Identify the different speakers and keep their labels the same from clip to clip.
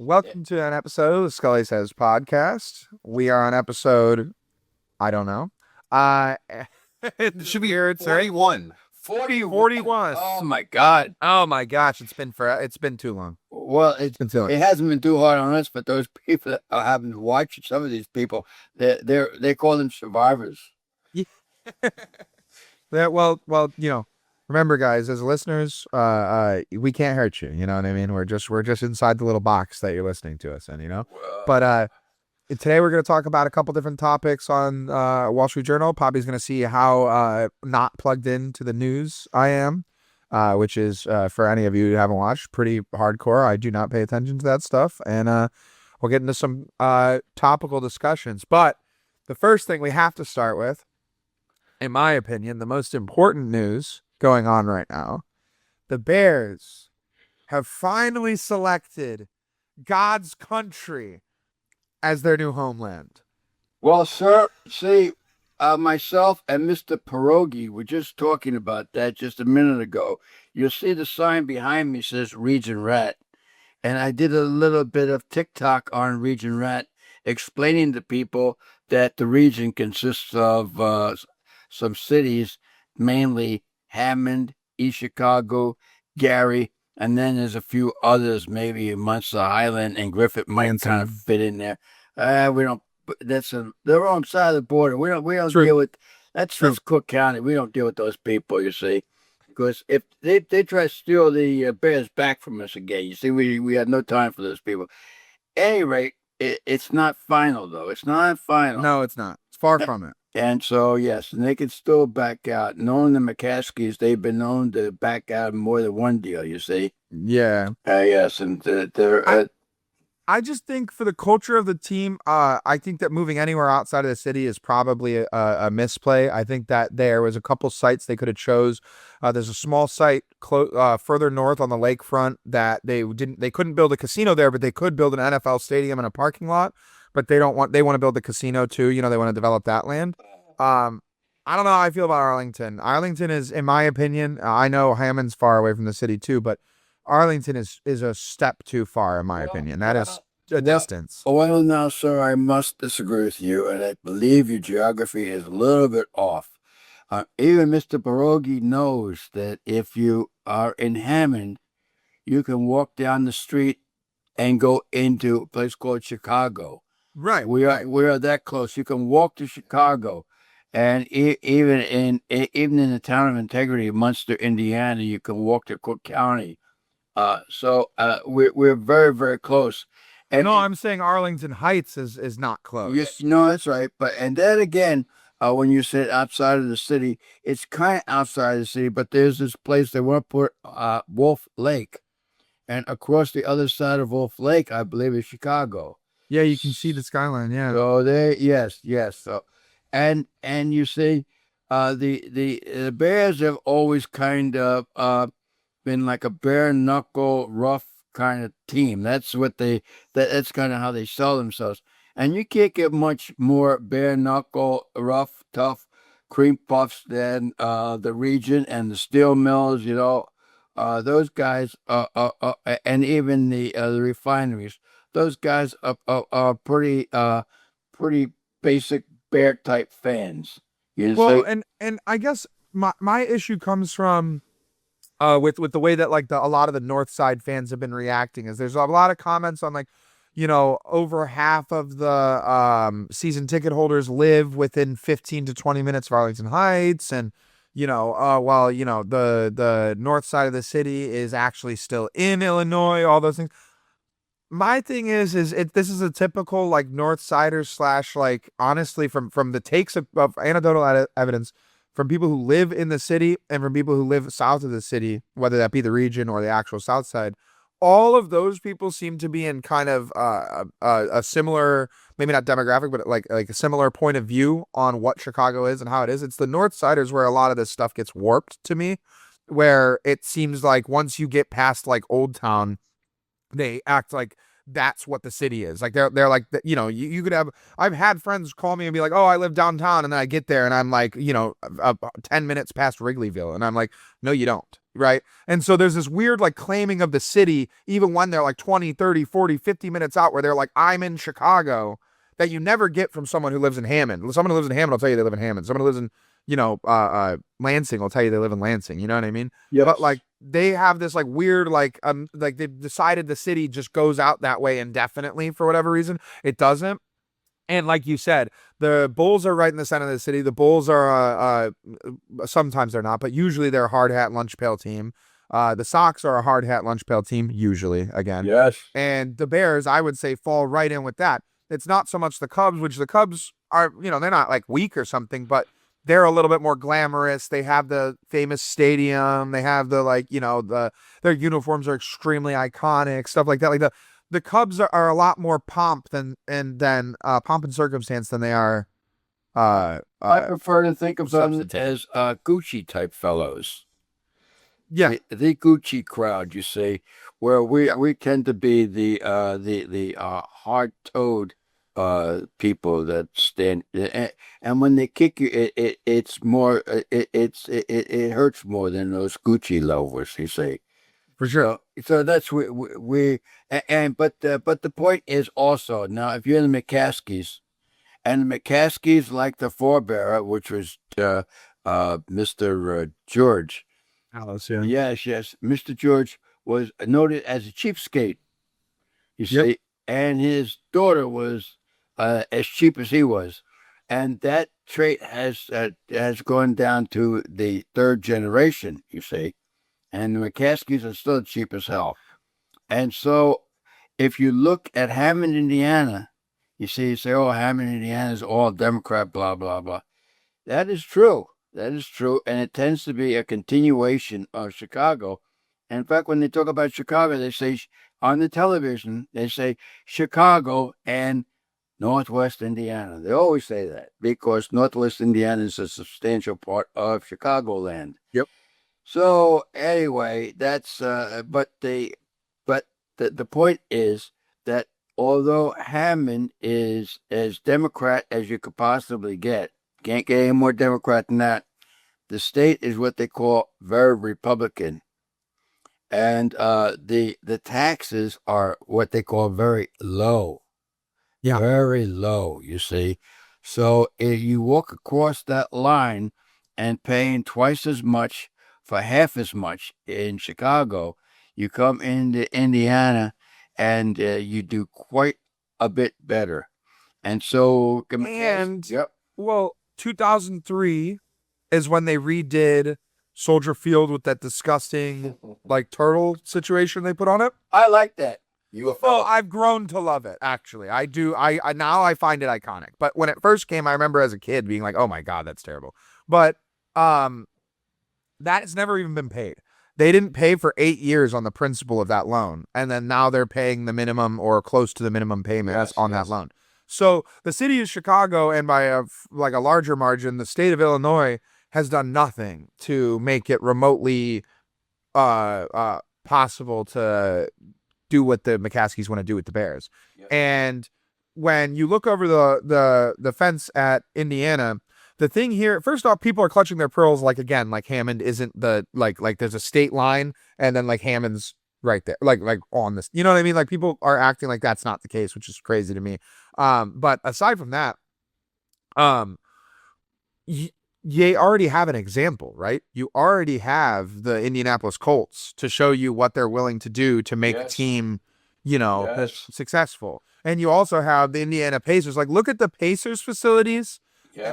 Speaker 1: Welcome to an episode of the Scully Sez podcast. We are on episode, I don't know. It should be here. It's
Speaker 2: 41.
Speaker 1: 41.
Speaker 2: Oh my God.
Speaker 1: Oh my gosh, it's been too long.
Speaker 2: Well,
Speaker 1: Been too long.
Speaker 2: it hasn't been too hard on us, but those people that are having to watch it, some of these people, they call them survivors.
Speaker 1: Yeah. Well, remember guys, as listeners, we can't hurt you. You know what I mean? We're just inside the little box that you're listening to us in. But today we're going to talk about a couple different topics on Wall Street Journal. Poppy's going to see how not plugged into the news I am, which is, for any of you who haven't watched, pretty hardcore. I do not pay attention to that stuff. And we'll get into some topical discussions. But the first thing we have to start with, in my opinion, the most important news going on right now, the Bears have finally selected God's country as their new homeland.
Speaker 2: Well, sir, see, myself and Mr. Pierogi were just talking about that just a minute ago. You'll see the sign behind me says Region Rat. And I did a little bit of TikTok on Region Rat, explaining to people that the region consists of some cities, mainly Hammond, East Chicago, Gary, and then there's a few others, maybe Munster Highland and Griffith might kind of fit in there. We don't. That's the wrong side of the border. We don't
Speaker 1: True.
Speaker 2: deal with. That's
Speaker 1: True.
Speaker 2: Cook County. We don't deal with those people. You see, because if they try to steal the Bears back from us again, you see, we had no time for those people. At any rate, it's not final though. It's not final.
Speaker 1: No, it's not. It's far from it.
Speaker 2: And so, yes, and they can still back out. Knowing the McCaskies, they've been known to back out more than one deal, you see.
Speaker 1: Yeah.
Speaker 2: Yes, and they're...
Speaker 1: I just think for the culture of the team, I think that moving anywhere outside of the city is probably a misplay. I think that there was a couple sites they could have chose. There's a small site further north on the lakefront that they couldn't build a casino there, but they could build an NFL stadium and a parking lot. But they want to build the casino too. They want to develop that land. I don't know how I feel about Arlington. Arlington is, in my opinion, I know Hammond's far away from the city too, but Arlington is a step too far, in my opinion. That is a distance.
Speaker 2: Well, now, sir, I must disagree with you, and I believe your geography is a little bit off. Even Mr. Pierogi knows that if you are in Hammond, you can walk down the street and go into a place called Chicago.
Speaker 1: Right.
Speaker 2: We are that close. You can walk to Chicago, and even in the town of Integrity, Munster, Indiana, you can walk to Cook County. So we're very, very close. And
Speaker 1: no, I'm saying Arlington Heights is not close.
Speaker 2: Yes, no, that's right. And then again, when you said outside of the city, it's kind of outside of the city. But there's this place they want to put Wolf Lake, and across the other side of Wolf Lake, I believe, is Chicago.
Speaker 1: Yeah, you can see the skyline. Yeah.
Speaker 2: So yes. So, and you see, the Bears have always kind of been like a bare knuckle, rough kind of team. That's that's kind of how they sell themselves. And you can't get much more bare knuckle, rough, tough cream puffs than the region and the steel mills. Those guys, and even the refineries. Those guys are pretty basic bear type fans.
Speaker 1: Well, and I guess my issue comes from with the way that a lot of the North Side fans have been reacting. Is there's a lot of comments on over half of the season ticket holders live within 15 to 20 minutes of Arlington Heights, and the north side of the city is actually still in Illinois. All those things. My thing is this is a typical North Siders / honestly from the takes of anecdotal evidence from people who live in the city and from people who live south of the city, whether that be the region or the actual south side. All of those people seem to be in kind of a similar, maybe not demographic, but like a similar point of view on what Chicago is and how it is. It's the North Siders where a lot of this stuff gets warped to me, where it seems like once you get past Old Town, they act like that's what the city is. Like they're like, you know, you could have, I've had friends call me and be like, oh, I live downtown. And then I get there and I'm like, you know, 10 minutes past Wrigleyville. And I'm like, no, you don't. Right. And so there's this weird like claiming of the city, even when they're like 20, 30, 40, 50 minutes out, where they're like, I'm in Chicago, that you never get from someone who lives in Hammond. Someone who lives in Hammond will tell you they live in Hammond. Someone who lives in, you know, Lansing will tell you they live in Lansing. You know what I mean?
Speaker 2: Yes.
Speaker 1: But like they have this like weird like they've decided the city just goes out that way indefinitely for whatever reason. It doesn't. And like you said, the Bulls are right in the center of the city. The Bulls are sometimes they're not, but usually they're a hard hat lunch pail team. The Sox are a hard hat lunch pail team usually again.
Speaker 2: Yes.
Speaker 1: And the Bears, I would say, fall right in with that. It's not so much the Cubs, which the Cubs are, you know, they're not like weak or something, but they're a little bit more glamorous. They have the famous stadium. They have the like, you know, their uniforms are extremely iconic, stuff like that. Like the Cubs are a lot more pomp than pomp and circumstance than they are.
Speaker 2: I prefer to think of them as Gucci type fellows.
Speaker 1: Yeah,
Speaker 2: the Gucci crowd, you see, where we tend to be the hard-toed people that stand, and when they kick you, it's more it hurts more than those Gucci lovers, you see.
Speaker 1: for sure.
Speaker 2: So that's but the point is also, now if you're the McCaskies, and the McCaskies, like the forebearer, which was Mr. George.
Speaker 1: Alice, yeah.
Speaker 2: Yes. Mr. George was noted as a cheapskate, you see, and his daughter was as cheap as he was. And that trait has gone down to the third generation, you see. And the McCaskies are still cheap as hell. And so if you look at Hammond, Indiana, you say, oh, Hammond, Indiana is all Democrat, blah, blah, blah. That is true. That is true. And it tends to be a continuation of Chicago. And in fact, when they talk about Chicago, they say on the television, they say Chicago and Northwest Indiana. They always say that because Northwest Indiana is a substantial part of Chicagoland.
Speaker 1: Yep.
Speaker 2: So anyway, that's but the point is that although Hammond is as Democrat as you could possibly get, can't get any more Democrat than that, the state is what they call very Republican. And the taxes are what they call very low.
Speaker 1: Yeah.
Speaker 2: Very low, you see. So if you walk across that line and paying twice as much for half as much in Chicago, you come into Indiana and you do quite a bit better. And so...
Speaker 1: Yep. Well, 2003 is when they redid Soldier Field with that disgusting like turtle situation they put on it.
Speaker 2: I like that.
Speaker 1: Well, I've grown to love it, actually. I do. I now I find it iconic. But when it first came, I remember as a kid being like, oh my God, that's terrible. But that has never even been paid. They didn't pay for 8 years on the principal of that loan. And then now they're paying the minimum or close to the minimum payment on that loan. So the city of Chicago, and by a larger margin, the state of Illinois has done nothing to make it remotely possible to do what the McCaskies want to do with the Bears. Yep. And when you look over the fence at Indiana, the thing here, first off, people are clutching their pearls like Hammond isn't the like there's a state line and then like Hammond's right there, like on this, you know what I mean? Like people are acting like that's not the case, which is crazy to me. But aside from that, you already have an example, right? You already have the Indianapolis Colts to show you what they're willing to do to make a team, successful. And you also have the Indiana Pacers. Like, look at the Pacers facilities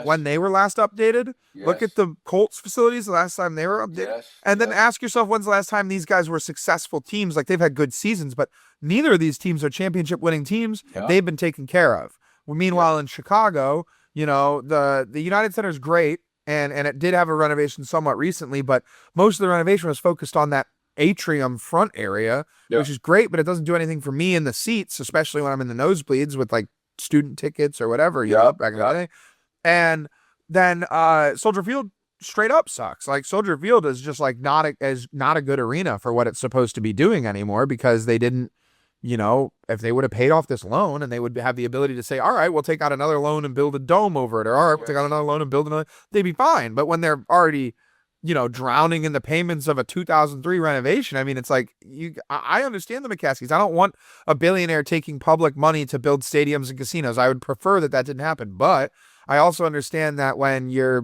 Speaker 1: when they were last updated. Look at the Colts facilities the last time they were updated. And then ask yourself, when's the last time these guys were successful teams? Like, they've had good seasons, but neither of these teams are championship winning teams. They've been taken care of. Well, meanwhile, in Chicago, the United Center is great. And it did have a renovation somewhat recently, but most of the renovation was focused on that atrium front area, which is great, but it doesn't do anything for me in the seats, especially when I'm in the nosebleeds with like student tickets or whatever, back in the day. And then Soldier Field straight up sucks. Like Soldier Field is just like not a good arena for what it's supposed to be doing anymore because they didn't, if they would have paid off this loan and they would have the ability to say, all right, we'll take out another loan and build a dome over it, or all right, we'll take out another loan and build another, they'd be fine. But when they're already, drowning in the payments of a 2003 renovation, I mean, it's like, I understand the McCaskies. I don't want a billionaire taking public money to build stadiums and casinos. I would prefer that didn't happen. But I also understand that when you're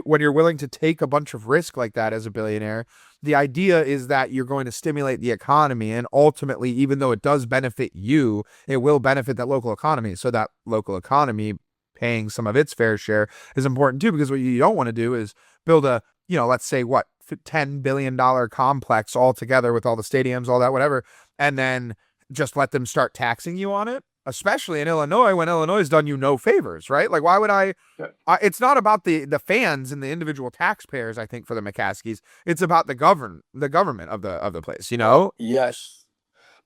Speaker 1: willing to take a bunch of risk like that as a billionaire, the idea is that you're going to stimulate the economy, and ultimately, even though it does benefit you, it will benefit that local economy. So that local economy paying some of its fair share is important too, because what you don't want to do is build a, let's say what, $10 billion complex all together with all the stadiums, all that, whatever, and then just let them start taxing you on it. Especially in Illinois, when Illinois has done you no favors, right? Like, why would it's not about the fans and the individual taxpayers, I think, for the McCaskies. It's about the government of the place,
Speaker 2: Yes.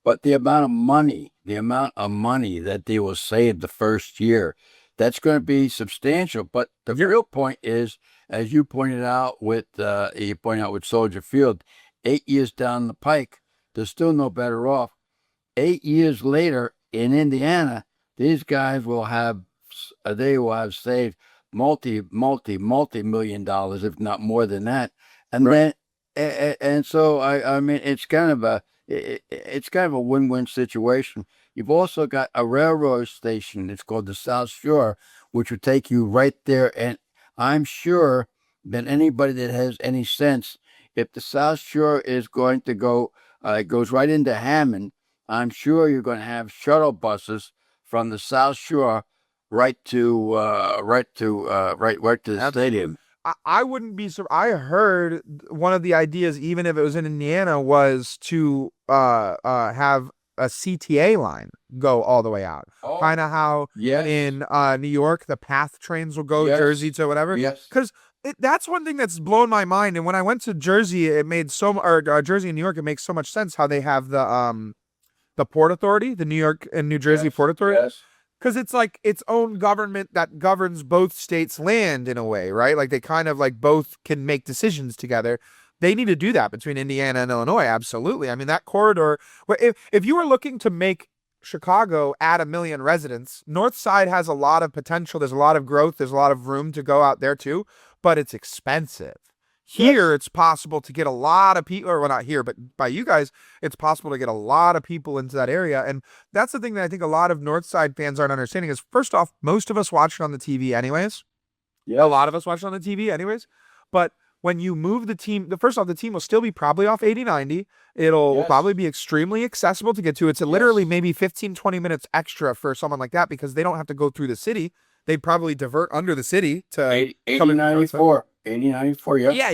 Speaker 2: But the amount of money that they will save the first year, that's going to be substantial. But the real point is, as you pointed out with Soldier Field, 8 years down the pike, they're still no better off. 8 years later, in Indiana, these guys will have saved multi-million dollars, if not more than that. And right. So I mean, it's kind of a win-win situation. You've also got a railroad station. It's called the South Shore, which will take you right there. And I'm sure that anybody that has any sense, if the South Shore is going to go, it goes right into Hammond, I'm sure you're going to have shuttle buses from the South Shore right to the stadium.
Speaker 1: I wouldn't be surprised. I heard one of the ideas, even if it was in Indiana, was to have a CTA line go all the way out. Oh, kind of how in New York the PATH trains will go Jersey to whatever.
Speaker 2: Yes.
Speaker 1: Because that's one thing that's blown my mind. And when I went to Jersey, Jersey and New York, it makes so much sense how they have the Port Authority, the New York and New Jersey Port Authority.
Speaker 2: Yes.
Speaker 1: Because it's like its own government that governs both states' land in a way, right? Like they kind of like both can make decisions together. They need to do that between Indiana and Illinois. Absolutely. I mean, that corridor, if you were looking to make Chicago add 1 million residents, North Side has a lot of potential. There's a lot of growth. There's a lot of room to go out there too, but it's expensive. Here, it's possible to get a lot of people, or well, not here, but by you guys, it's possible to get a lot of people into that area. And that's the thing that I think a lot of North Side fans aren't understanding is, first off, most of us watch it on the TV anyways.
Speaker 2: Yeah.
Speaker 1: A lot of us watch it on the TV anyways. But when you move the team, first off, the team will still be probably off 80-90. It'll probably be extremely accessible to get to. It's literally maybe 15, 20 minutes extra for someone like that because they don't have to go through the city. They'd probably divert under the city to
Speaker 2: 80-94. 80-94,
Speaker 1: yeah. Yeah,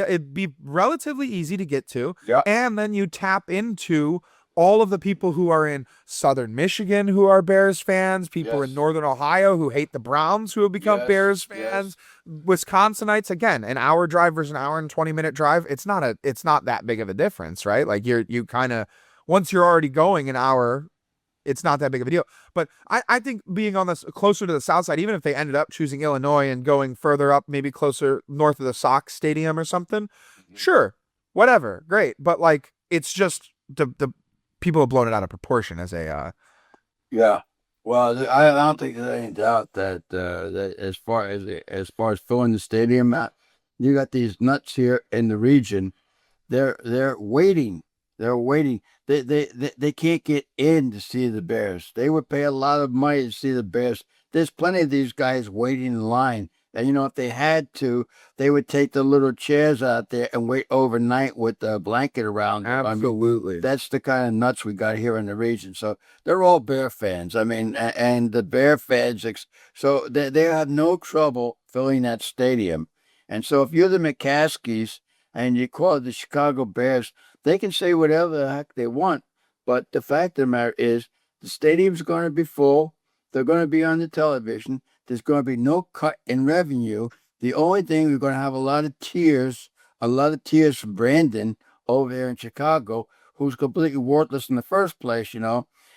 Speaker 1: it'd be relatively easy to get to.
Speaker 2: Yeah.
Speaker 1: And then you tap into all of the people who are in Southern Michigan who are Bears fans, people in Northern Ohio who hate the Browns who have become Bears fans, Wisconsinites, again, an hour drive versus an hour and 20-minute drive. It's not that big of a difference, right? Like you kind of, once you're already going an hour, it's not that big of a deal. But I think being on this closer to the south side, even if they ended up choosing Illinois and going further up, maybe closer north of the Sox Stadium or something, sure, whatever, great. But like, it's just the people have blown it out of proportion as a.
Speaker 2: Yeah, well, I don't think there's any doubt that that as far as filling the stadium out, you got these nuts here in the region. They're waiting. They're waiting. They can't get in to see the Bears. They would pay a lot of money to see the Bears. There's plenty of these guys waiting in line. And, if they had to, they would take the little chairs out there and wait overnight with a blanket around them.
Speaker 1: Absolutely.
Speaker 2: I mean, that's the kind of nuts we got here in the region. So they're all Bear fans. I mean, and the Bear fans, so they have no trouble filling that stadium. And so if you're the McCaskies and you call it the Chicago Bears, they can say whatever the heck they want, but the fact of the matter is the stadium's going to be full. They're going to be on the television. There's going to be no cut in revenue. The only thing, we're going to have a lot of tears from Brandon over there in Chicago, who's completely worthless in the first place,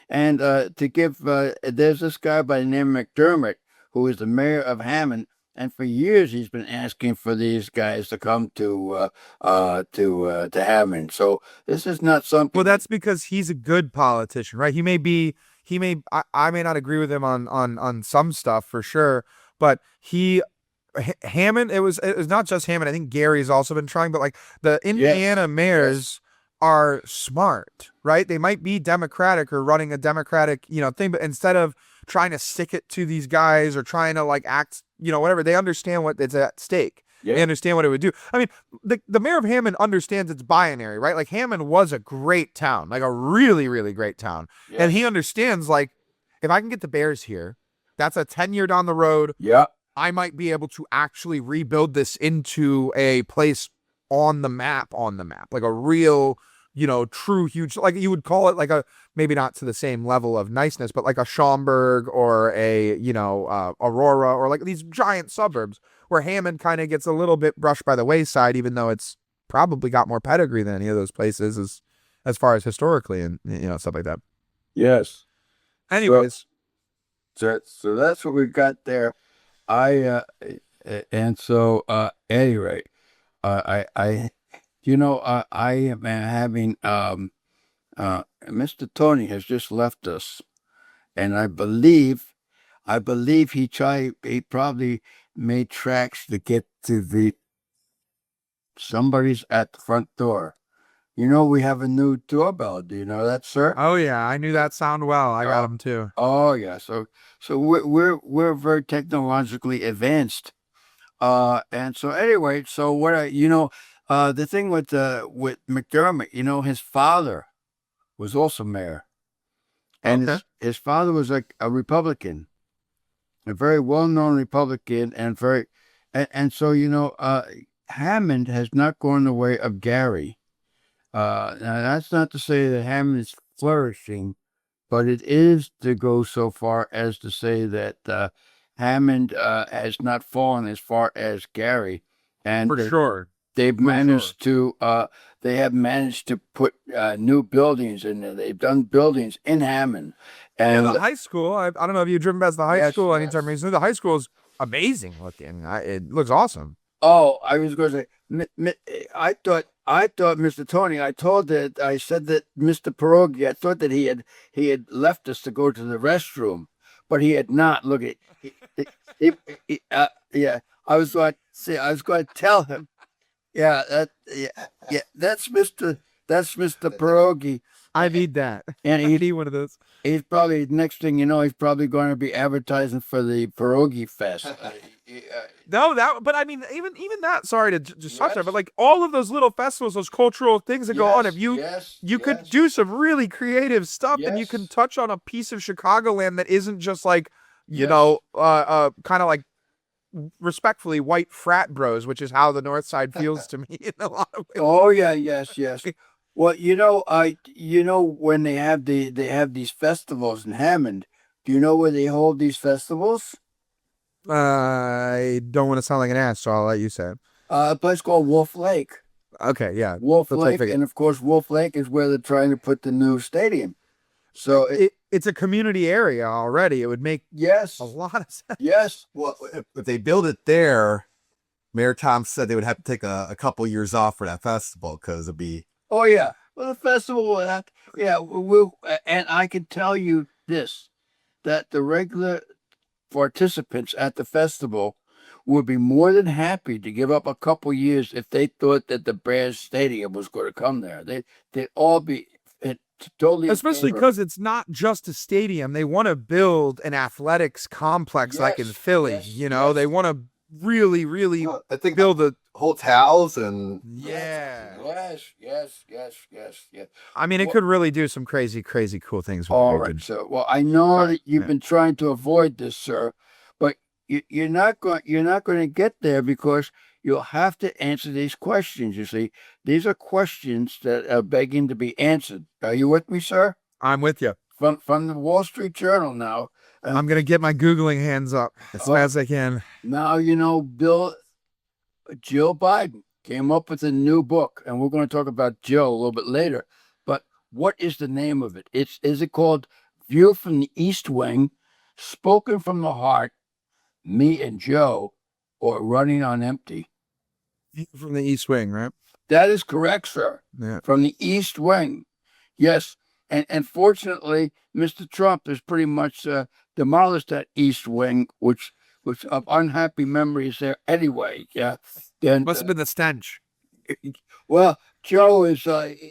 Speaker 2: And to give, there's this guy by the name of McDermott, who is the mayor of Hammond, and for years he's been asking for these guys to come to Hammond. So this is not something.
Speaker 1: Well, that's because he's a good politician, right? I may not agree with him on some stuff for sure, but Hammond, it was not just Hammond. I think Gary's also been trying, but like the Indiana
Speaker 2: Yes,
Speaker 1: mayors are smart, right? They might be Democratic or running a Democratic, thing, but instead of trying to stick it to these guys or trying to like act, whatever, they understand what is at stake. They
Speaker 2: yeah,
Speaker 1: understand what it would do. I mean, the mayor of Hammond understands it's binary, right? Like Hammond was a great town, like a really, really great town. And he
Speaker 2: yes,
Speaker 1: understands like if I can get the Bears here, that's a 10-year down the road.
Speaker 2: yeah,
Speaker 1: I might be able to actually rebuild this into a place on the map, like a real, true huge, like you would call it like a, maybe not to the same level of niceness, but like a Schaumburg or a, Aurora or like these giant suburbs where Hammond kind of gets a little bit brushed by the wayside, even though it's probably got more pedigree than any of those places as far as historically and, stuff like that.
Speaker 2: yes.
Speaker 1: Anyways,
Speaker 2: So that's what we got there. I and so anyway, I I am having Mr. Tony has just left us, and I believe he probably made tracks to get to the somebody's at the front door. We have a new doorbell. Do you know that, sir?
Speaker 1: oh yeah, I knew that sound well. I got him too.
Speaker 2: Oh yeah. So we're very technologically advanced. And so anyway, so what the thing with McDermott, his father was also mayor, and
Speaker 1: Okay.
Speaker 2: his father was a Republican, a very well-known Republican, and so Hammond has not gone the way of Gary. Now that's not to say that Hammond is flourishing, but it is to go so far as to say that Hammond has not fallen as far as Gary, and
Speaker 1: For sure.
Speaker 2: they've
Speaker 1: For
Speaker 2: managed to they have managed to put new buildings in there. They've done buildings in Hammond,
Speaker 1: Yeah,
Speaker 2: and
Speaker 1: the high school. I don't know if you've driven past the high
Speaker 2: yes,
Speaker 1: school
Speaker 2: yes.
Speaker 1: anytime recently. The high school is amazing looking. It looks awesome.
Speaker 2: Oh, I was going to say, I thought, Mr. Tony, I said that Mr. Pierogi, I thought that he had left us to go to the restroom, but he had not. Look at, yeah, I was going to tell him, yeah, that's Mr. Pierogi,
Speaker 1: I need that.
Speaker 2: and
Speaker 1: I need one of those.
Speaker 2: he's probably next thing you know, he's probably going to be advertising for the Pierogi Fest.
Speaker 1: No, but I mean, even that. Sorry to just touch
Speaker 2: Yes.
Speaker 1: that, but like all of those little festivals, those cultural things that go on. If you could do some really creative stuff, then you can
Speaker 2: Yes.
Speaker 1: touch on a piece of Chicagoland that isn't just like,
Speaker 2: Yes.
Speaker 1: kind of like respectfully white frat bros, which is how the North Side feels to me in a lot of ways.
Speaker 2: Oh yeah, yes. Well, when they have these festivals in Hammond. Do you know where they hold these festivals?
Speaker 1: I don't want to sound like an ass, so I'll let you say it.
Speaker 2: A place called Wolf Lake.
Speaker 1: Okay, yeah.
Speaker 2: Wolf
Speaker 1: That's what I
Speaker 2: Lake,
Speaker 1: figured.
Speaker 2: and of course, Wolf Lake is where they're trying to put the new stadium. So
Speaker 1: It's a community area already. It would make
Speaker 2: yes,
Speaker 1: a lot of sense.
Speaker 2: yes,
Speaker 3: Well, if they build it there, Mayor Tom said they would have to take a couple years off for that festival because it'd be.
Speaker 2: oh yeah. Well, the festival will have, yeah, and I can tell you this, that the regular participants at the festival would be more than happy to give up a couple years if they thought that the Bears Stadium was going to come there. They'd all be totally in
Speaker 1: Especially
Speaker 2: favor.
Speaker 1: because it's not just a stadium. They want to build an athletics complex like in
Speaker 2: Yes,
Speaker 1: Philly.
Speaker 2: yes,
Speaker 1: They
Speaker 2: yes.
Speaker 1: want to really, really
Speaker 3: Well, I think
Speaker 1: build a.
Speaker 3: hotels and
Speaker 1: Yeah.
Speaker 2: Yes.
Speaker 1: I mean, it
Speaker 2: Well-
Speaker 1: could really do some crazy, crazy cool things with
Speaker 2: All
Speaker 1: COVID.
Speaker 2: right, sir. Well, I know that you've
Speaker 1: Yeah.
Speaker 2: been trying to avoid this, sir, but you're not going. You're not going to get there because you'll have to answer these questions. You see, these are questions that are begging to be answered. Are you with me, sir?
Speaker 1: I'm with you.
Speaker 2: From the Wall Street Journal now.
Speaker 1: I'm going to get my Googling hands up as fast as I can.
Speaker 2: Now Jill Biden came up with a new book, and we're going to talk about Jill a little bit later. But what is the name of it? Is it called View from the East Wing, Spoken from the Heart, Me and Joe, or running on empty.
Speaker 1: From the East Wing, right?
Speaker 2: That is correct, sir.
Speaker 1: Yeah.
Speaker 2: From the East Wing. Yes. And fortunately, Mr. Trump has pretty much demolished that East Wing, which of unhappy memories there anyway. Yeah. Then,
Speaker 1: Must have been the stench.
Speaker 2: well, Joe is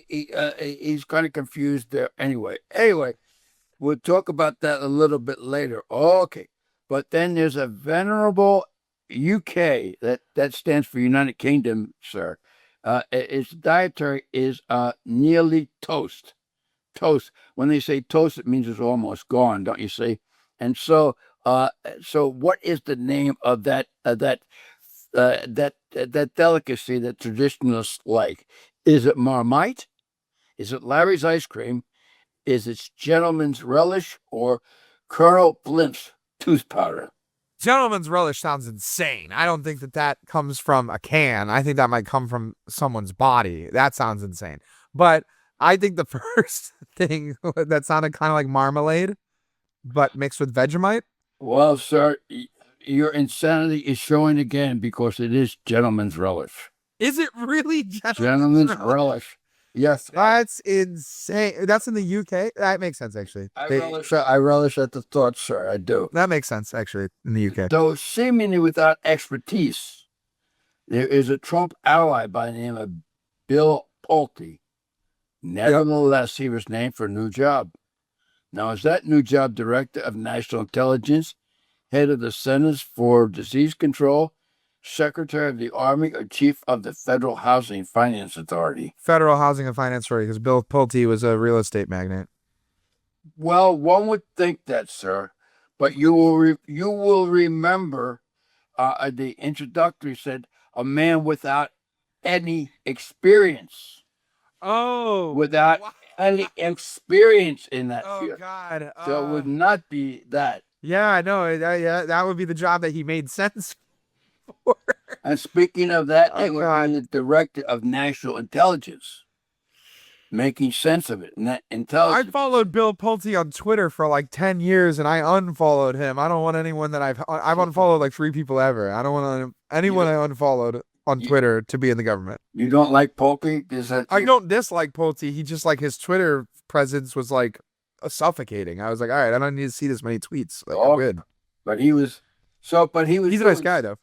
Speaker 2: he's kind of confused there anyway. Anyway, we'll talk about that a little bit later. Okay. But then there's a venerable UK that stands for United Kingdom, sir. Its dietary is nearly toast. Toast. When they say toast, it means it's almost gone, don't you see? And so what is the name of that delicacy that traditionalists like? Is it Marmite? Is it Larry's ice cream? Is it Gentleman's Relish or Colonel Blimp's tooth powder?
Speaker 1: Gentleman's Relish sounds insane. I don't think that comes from a can. I think that might come from someone's body. That sounds insane. But I think the first thing that sounded kind of like marmalade, but mixed with Vegemite.
Speaker 2: Well, sir, your insanity is showing again because it is Gentleman's Relish.
Speaker 1: Is it really
Speaker 2: Gentleman's Relish? Yes.
Speaker 1: That's insane. That's in the UK? That makes sense, actually.
Speaker 2: I relish at the thought, sir. I do.
Speaker 1: That makes sense, actually, in the UK.
Speaker 2: Though seemingly without expertise, there is a Trump ally by the name of Bill Pulte. Nevertheless, he was named for a new job. Now, is that new job Director of National Intelligence, Head of the Centers for Disease Control, Secretary of the Army, or Chief of the Federal Housing Finance Authority?
Speaker 1: Federal Housing and Finance Authority, because Bill Pulte was a real estate magnate.
Speaker 2: Well, one would think that, sir, but you will remember the introductory said a man without any experience.
Speaker 1: Oh,
Speaker 2: without any experience in that
Speaker 1: oh
Speaker 2: field.
Speaker 1: God!
Speaker 2: So it would not be that.
Speaker 1: Yeah, I know. Yeah, that would be the job that he made sense for.
Speaker 2: And speaking of that,
Speaker 1: Oh,
Speaker 2: it would
Speaker 1: God.
Speaker 2: be the Director of National Intelligence, making sense of it. And that
Speaker 1: I
Speaker 2: intelligence.
Speaker 1: followed Bill Pulte on Twitter for like 10 years, and I unfollowed him. I don't want anyone that I've unfollowed like 3 people ever. I don't want anyone I unfollowed on Twitter to be in the government.
Speaker 2: You don't like Pulte?
Speaker 1: I don't dislike Pulte. He just like his Twitter presence was like suffocating. I was like, all right, I don't need to see this many tweets. Like, I'm good.
Speaker 2: But he was
Speaker 1: He's a nice guy though.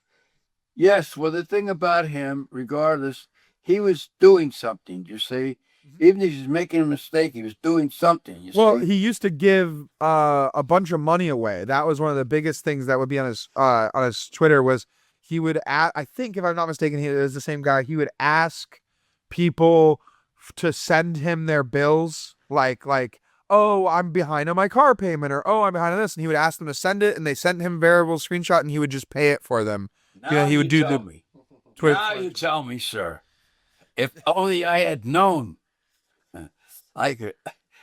Speaker 2: Yes, well, the thing about him, regardless, he was doing something, you see. Even if he's making a mistake, he was doing something, you
Speaker 1: Well,
Speaker 2: see.
Speaker 1: he used to give a bunch of money away. That was one of the biggest things that would be on his Twitter was he would I think, if I'm not mistaken, he is the same guy. He would ask people to send him their bills, like, oh, I'm behind on my car payment, or oh, I'm behind on this, and he would ask them to send it, and they sent him variable screenshot, and he would just pay it for them.
Speaker 2: Now
Speaker 1: he would do the Twitter.
Speaker 2: Now you tell me, sir. If only I had known. I could.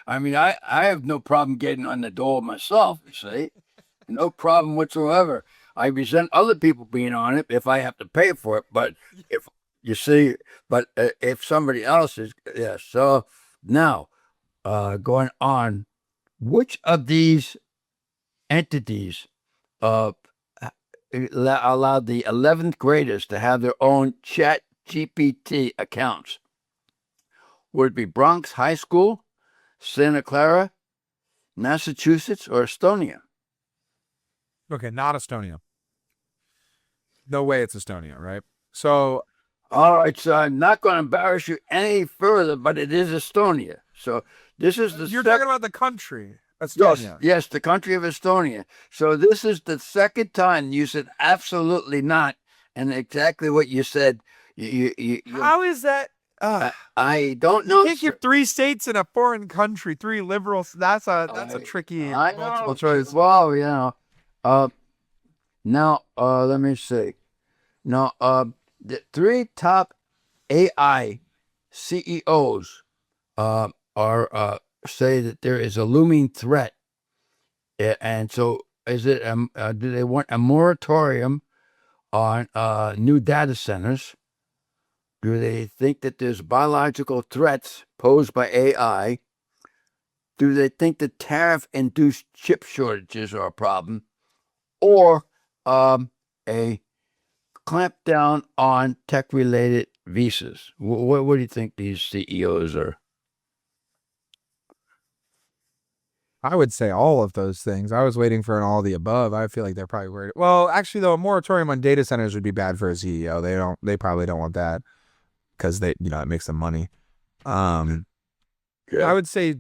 Speaker 2: I mean, I have no problem getting on the door myself, you see. No problem whatsoever. I resent other people being on it if I have to pay for it. But if you see, if somebody else is, yes. So now, going on, which of these entities allowed the 11th graders to have their own Chat GPT accounts? Would it be Bronx High School, Santa Clara, Massachusetts, or Estonia?
Speaker 1: Okay, not Estonia. No way it's Estonia, right? So,
Speaker 2: all right, so I'm not going to embarrass you any further, but it is Estonia. So this is the
Speaker 1: you're talking about the country, Estonia.
Speaker 2: Yes, the country of Estonia. So this is the second time you said absolutely not, and exactly what you said.
Speaker 1: How is that?
Speaker 2: I don't know.
Speaker 1: You can't give 3 states in a foreign country, 3 liberals. That's a tricky multiple choice.
Speaker 2: Well, you know. Now, let me see. Now, the 3 top AI CEOs are say that there is a looming threat, and so is it? Do they want a moratorium on new data centers? Do they think that there's biological threats posed by AI? Do they think that tariff-induced chip shortages are a problem? Or a clamp down on tech-related visas. What do you think these CEOs are?
Speaker 1: I would say all of those things. I was waiting for an all of the above. I feel like they're probably worried. Well, actually, though, a moratorium on data centers would be bad for a CEO. They probably don't want that because it makes them money. I would say,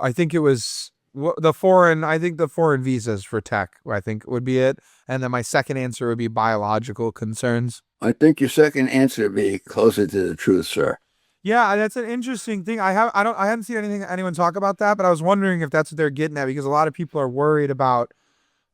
Speaker 1: I think it was the foreign visas for tech, I think would be it. And then my second answer would be biological concerns.
Speaker 2: I think your second answer would be closer to the truth, sir.
Speaker 1: Yeah, that's an interesting thing. I hadn't seen anyone talk about that, but I was wondering if that's what they're getting at, because a lot of people are worried about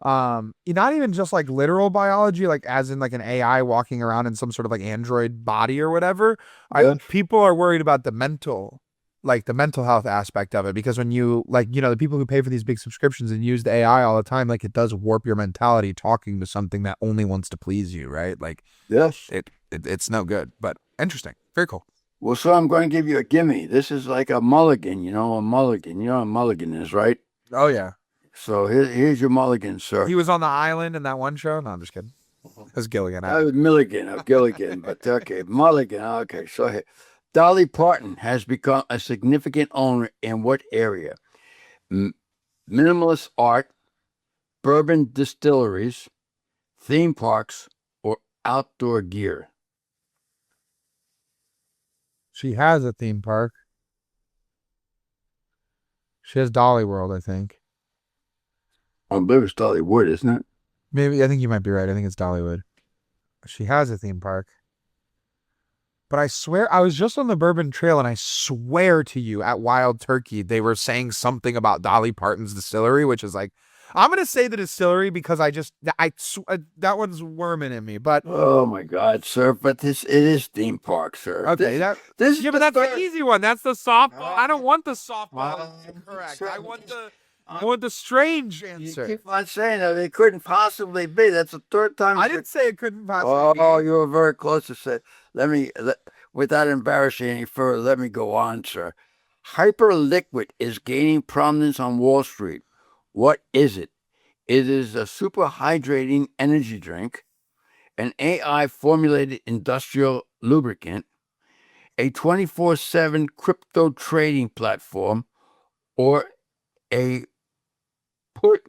Speaker 1: not even just like literal biology, like as in like an AI walking around in some sort of like android body or whatever.
Speaker 2: Yeah.
Speaker 1: People are worried about the mental health aspect of it, because when you the people who pay for these big subscriptions and use the AI all the time, like it does warp your mentality talking to something that only wants to please you, right? Like,
Speaker 2: yes,
Speaker 1: it's no good, but interesting. Very cool.
Speaker 2: Well, so I'm going to give you a gimme. This is like a mulligan, a mulligan. You know what a mulligan is, right?
Speaker 1: Oh yeah.
Speaker 2: So here's your mulligan, sir.
Speaker 1: He was on the island in that one show. No, I'm just kidding. It was Gilligan.
Speaker 2: That was Milligan or Gilligan, but okay, mulligan. Okay, so here. Dolly Parton has become a significant owner in what area? Minimalist art, bourbon distilleries, theme parks, or outdoor gear?
Speaker 1: She has a theme park. She has Dolly World, I think.
Speaker 2: I believe it's Dollywood, isn't it?
Speaker 1: Maybe, I think you might be right. I think it's Dollywood. She has a theme park. But I swear, I was just on the Bourbon Trail, and I swear to you, at Wild Turkey, they were saying something about Dolly Parton's distillery, which is like, I'm going to say the distillery because that one's worming in me. But
Speaker 2: oh my God, sir! But it is theme park, sir.
Speaker 1: Okay,
Speaker 2: but
Speaker 1: that's the easy one. That's the softball. I don't want the softball. Correct. I want the strange answer.
Speaker 2: You keep on saying that it couldn't possibly be. That's the third time.
Speaker 1: I didn't say it couldn't possibly be.
Speaker 2: Oh, you were very close to say. Without embarrassing any further, let me go on, sir. Hyperliquid is gaining prominence on Wall Street. What is it? It is a super hydrating energy drink, an AI formulated industrial lubricant, a 24/7 crypto trading platform, or a put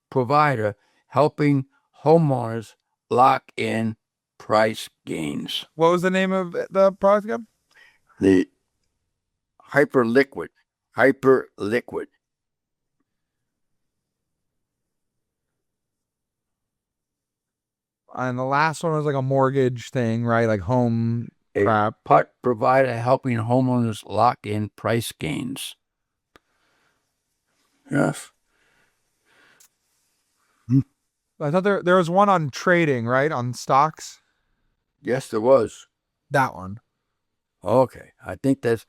Speaker 2: provider helping homeowners lock in price gains.
Speaker 1: What was the name of the product again?
Speaker 2: The Hyperliquid. Hyperliquid.
Speaker 1: And the last one was like a mortgage thing, right? Like home crap.
Speaker 2: Put provider helping homeowners lock in price gains. Yes.
Speaker 1: I thought there was one on trading, right? On stocks.
Speaker 2: Yes, there was.
Speaker 1: That one.
Speaker 2: Okay. I think that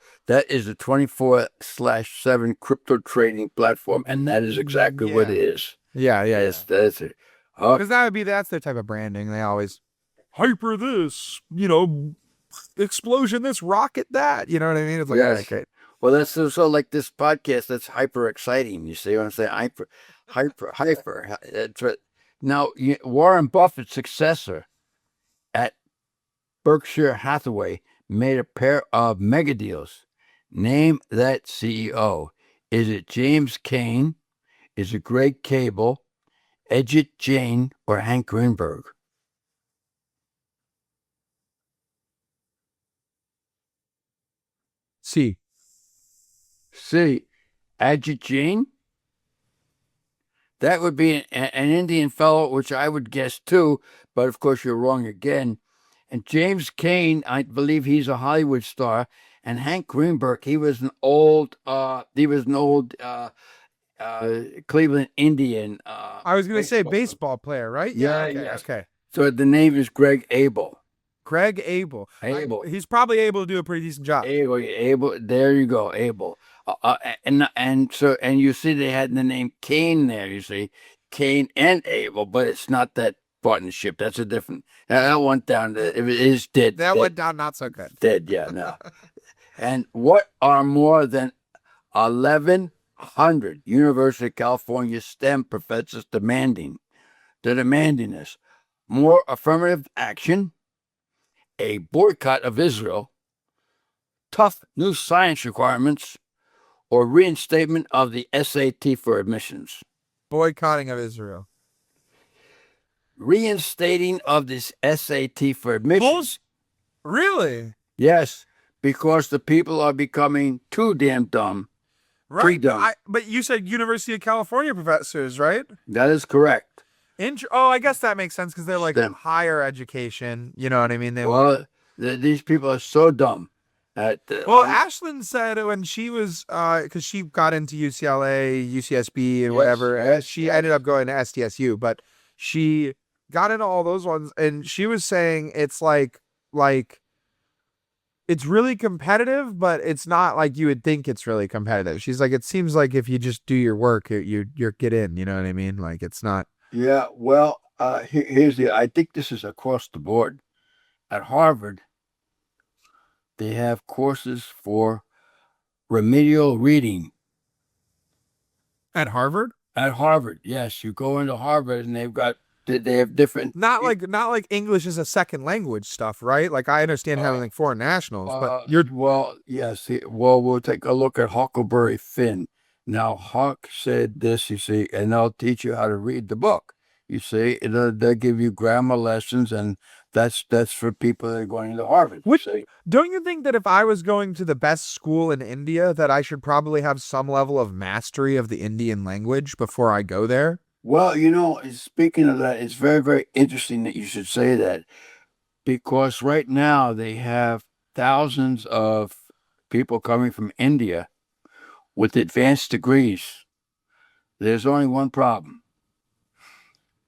Speaker 2: is a 24/7 crypto trading platform, and that is exactly what it is.
Speaker 1: Yeah.
Speaker 2: Yes, that's it.
Speaker 1: Because that's their type of branding. They always hyper this, explosion this, rocket that. You know what I mean? It's like,
Speaker 2: yes.
Speaker 1: Okay.
Speaker 2: Well, that's so like this podcast. That's hyper exciting. You see what I'm saying? Hyper. That's right. Now, Warren Buffett's successor at Berkshire Hathaway made a pair of mega deals. Name that CEO. Is it James Cain? Is it Greg Cable, Edgett Jane, or Hank Greenberg?
Speaker 1: C.
Speaker 2: Edgett Jane? That would be an Indian fellow, which I would guess too, but of course you're wrong again. And James Cain, I believe he's a Hollywood star, and Hank Greenberg, he was an old Cleveland Indian.
Speaker 1: I was going to say baseball player, right?
Speaker 2: Yeah.
Speaker 1: Okay.
Speaker 2: So the name is Greg Abel.
Speaker 1: Greg Abel. He's probably able to do a pretty decent job.
Speaker 2: Abel. There you go, Abel. And you see they had the name Cain there. You see Cain and Abel, but it's not that partnership. That's a different. That went down. It is dead.
Speaker 1: That went down not so good.
Speaker 2: Dead. Yeah. No. And what are more than 1,100 University of California STEM professors demanding? They're demanding this. more affirmative action, a boycott of Israel, tough new science requirements, or reinstatement of the SAT for admissions.
Speaker 1: Boycotting of Israel.
Speaker 2: Reinstating of this SAT for admissions.
Speaker 1: Really?
Speaker 2: Yes, because the people are becoming too damn dumb.
Speaker 1: Right.
Speaker 2: Pretty dumb.
Speaker 1: But you said University of California professors, right?
Speaker 2: That is correct.
Speaker 1: I guess that makes sense because they're like
Speaker 2: STEM.
Speaker 1: higher education. You know what I mean?
Speaker 2: These people are so dumb.
Speaker 1: Ashlyn said when she was, because she got into UCLA, UCSB, and whatever. She ended up going to SDSU, but she got into all those ones, and she was saying it's like it's really competitive, but it's not like you would think it's really competitive. She's like, it seems like if you just do your work, you get in. You know what I mean? Like it's not.
Speaker 2: Yeah. Well, I think this is across the board. At Harvard, they have courses for remedial reading.
Speaker 1: At Harvard?
Speaker 2: At Harvard, yes. You go into Harvard and they have different.
Speaker 1: Not like English is a second language stuff, right? Like I understand having like foreign nationals, but
Speaker 2: yes. We'll take a look at Huckleberry Finn. Now, Huck said this, you see, and they'll teach you how to read the book. You see, they'll give you grammar lessons, and that's for people that are going to Harvard.
Speaker 1: Don't you think that if I was going to the best school in India, that I should probably have some level of mastery of the Indian language before I go there?
Speaker 2: Well, speaking of that, it's very, very interesting that you should say that, because right now they have thousands of people coming from India with advanced degrees. There's only one problem.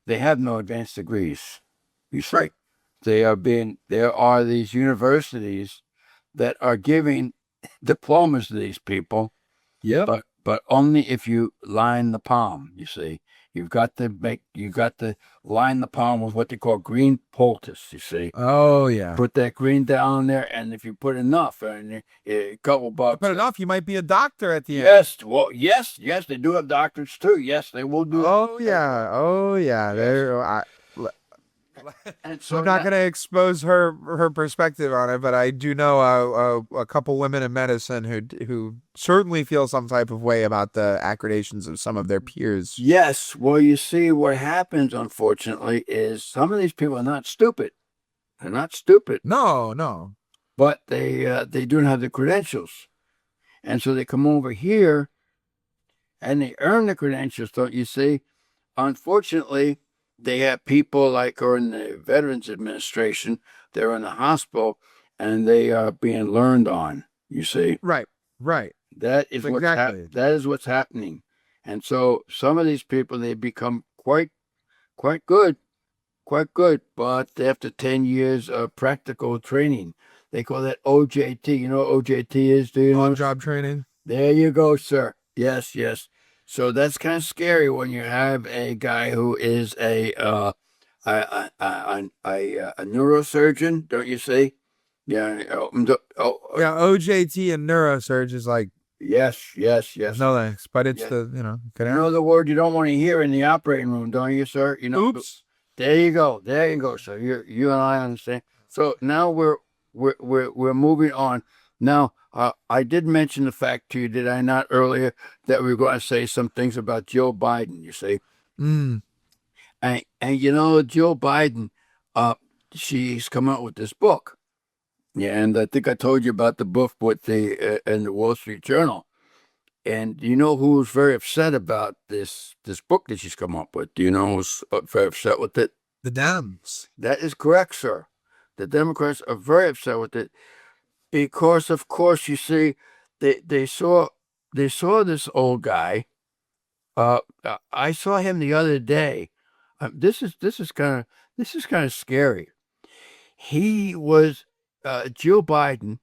Speaker 2: They have no advanced degrees. You see,
Speaker 1: right.
Speaker 2: There are these universities that are giving diplomas to these people.
Speaker 1: Yeah.
Speaker 2: But only if you line the palm, you see. You've got to line the palm with what they call green poultice, you see.
Speaker 1: Oh, yeah.
Speaker 2: Put that green down there, and if you put enough, and a couple bucks.
Speaker 1: Put enough, you might be a doctor at the end.
Speaker 2: Yes, well, yes, they do have doctors too. Yes, they will do.
Speaker 1: Oh, yeah. Yes. And so I'm not going to expose her perspective on it, but I do know a couple women in medicine who certainly feel some type of way about the accreditations of some of their peers.
Speaker 2: Yes. Well, you see, what happens, unfortunately, is some of these people are not stupid. They're not stupid.
Speaker 1: No.
Speaker 2: But they don't have the credentials. And so they come over here and they earn the credentials, don't you see? Unfortunately, they have people like are in the Veterans Administration, they're in the hospital, and they are being learned on, you see.
Speaker 1: Right.
Speaker 2: That is what's happening. And so some of these people, they become quite good, but after 10 years of practical training, they call that OJT. You know what OJT is, do you know?
Speaker 1: On-job training.
Speaker 2: There you go, sir. Yes. So that's kind of scary when you have a guy who is a neurosurgeon, don't you see? Yeah.
Speaker 1: OJT and neurosurge is like.
Speaker 2: Yes.
Speaker 1: No thanks, but it's
Speaker 2: You know the word you don't want to hear in the operating room, don't you, sir?
Speaker 1: Oops.
Speaker 2: There you go, sir. You and I understand. So now we're moving on. Now, I did mention the fact to you, did I not, earlier, that we were going to say some things about Joe Biden, you see?
Speaker 1: Mm.
Speaker 2: And Joe Biden, she's come out with this book. Yeah, and I think I told you about the book with in the Wall Street Journal. And you know who's very upset about this book that she's come up with? Do you know who's very upset with it?
Speaker 1: The Dems.
Speaker 2: That is correct, sir. The Democrats are very upset with it. Because, of course, you see, they saw this old guy. I saw him the other day. This is kind of scary. He was Jill Biden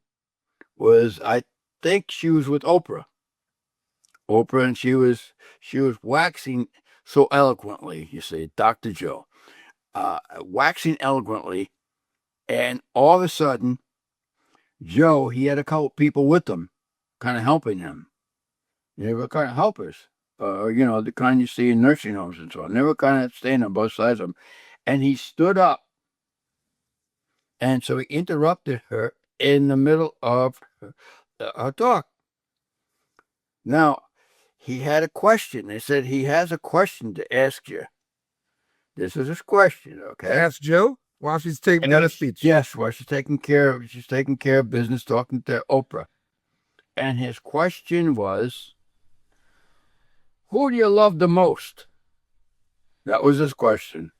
Speaker 2: was, I think she was with Oprah, and she was waxing so eloquently. You see, Dr. Joe, waxing eloquently, and all of a sudden, Joe, he had a couple people with him, kind of helping him. They were kind of helpers, the kind you see in nursing homes and so on. They were kind of staying on both sides of him. and he stood up. And so he interrupted her in the middle of her talk. Now, he had a question. They said he has a question to ask you. This is his question, okay?
Speaker 1: Ask Jill while she's taking a speech.
Speaker 2: Yes, while she's taking care of business, talking to Oprah. And his question was, who do you love the most? That was his question.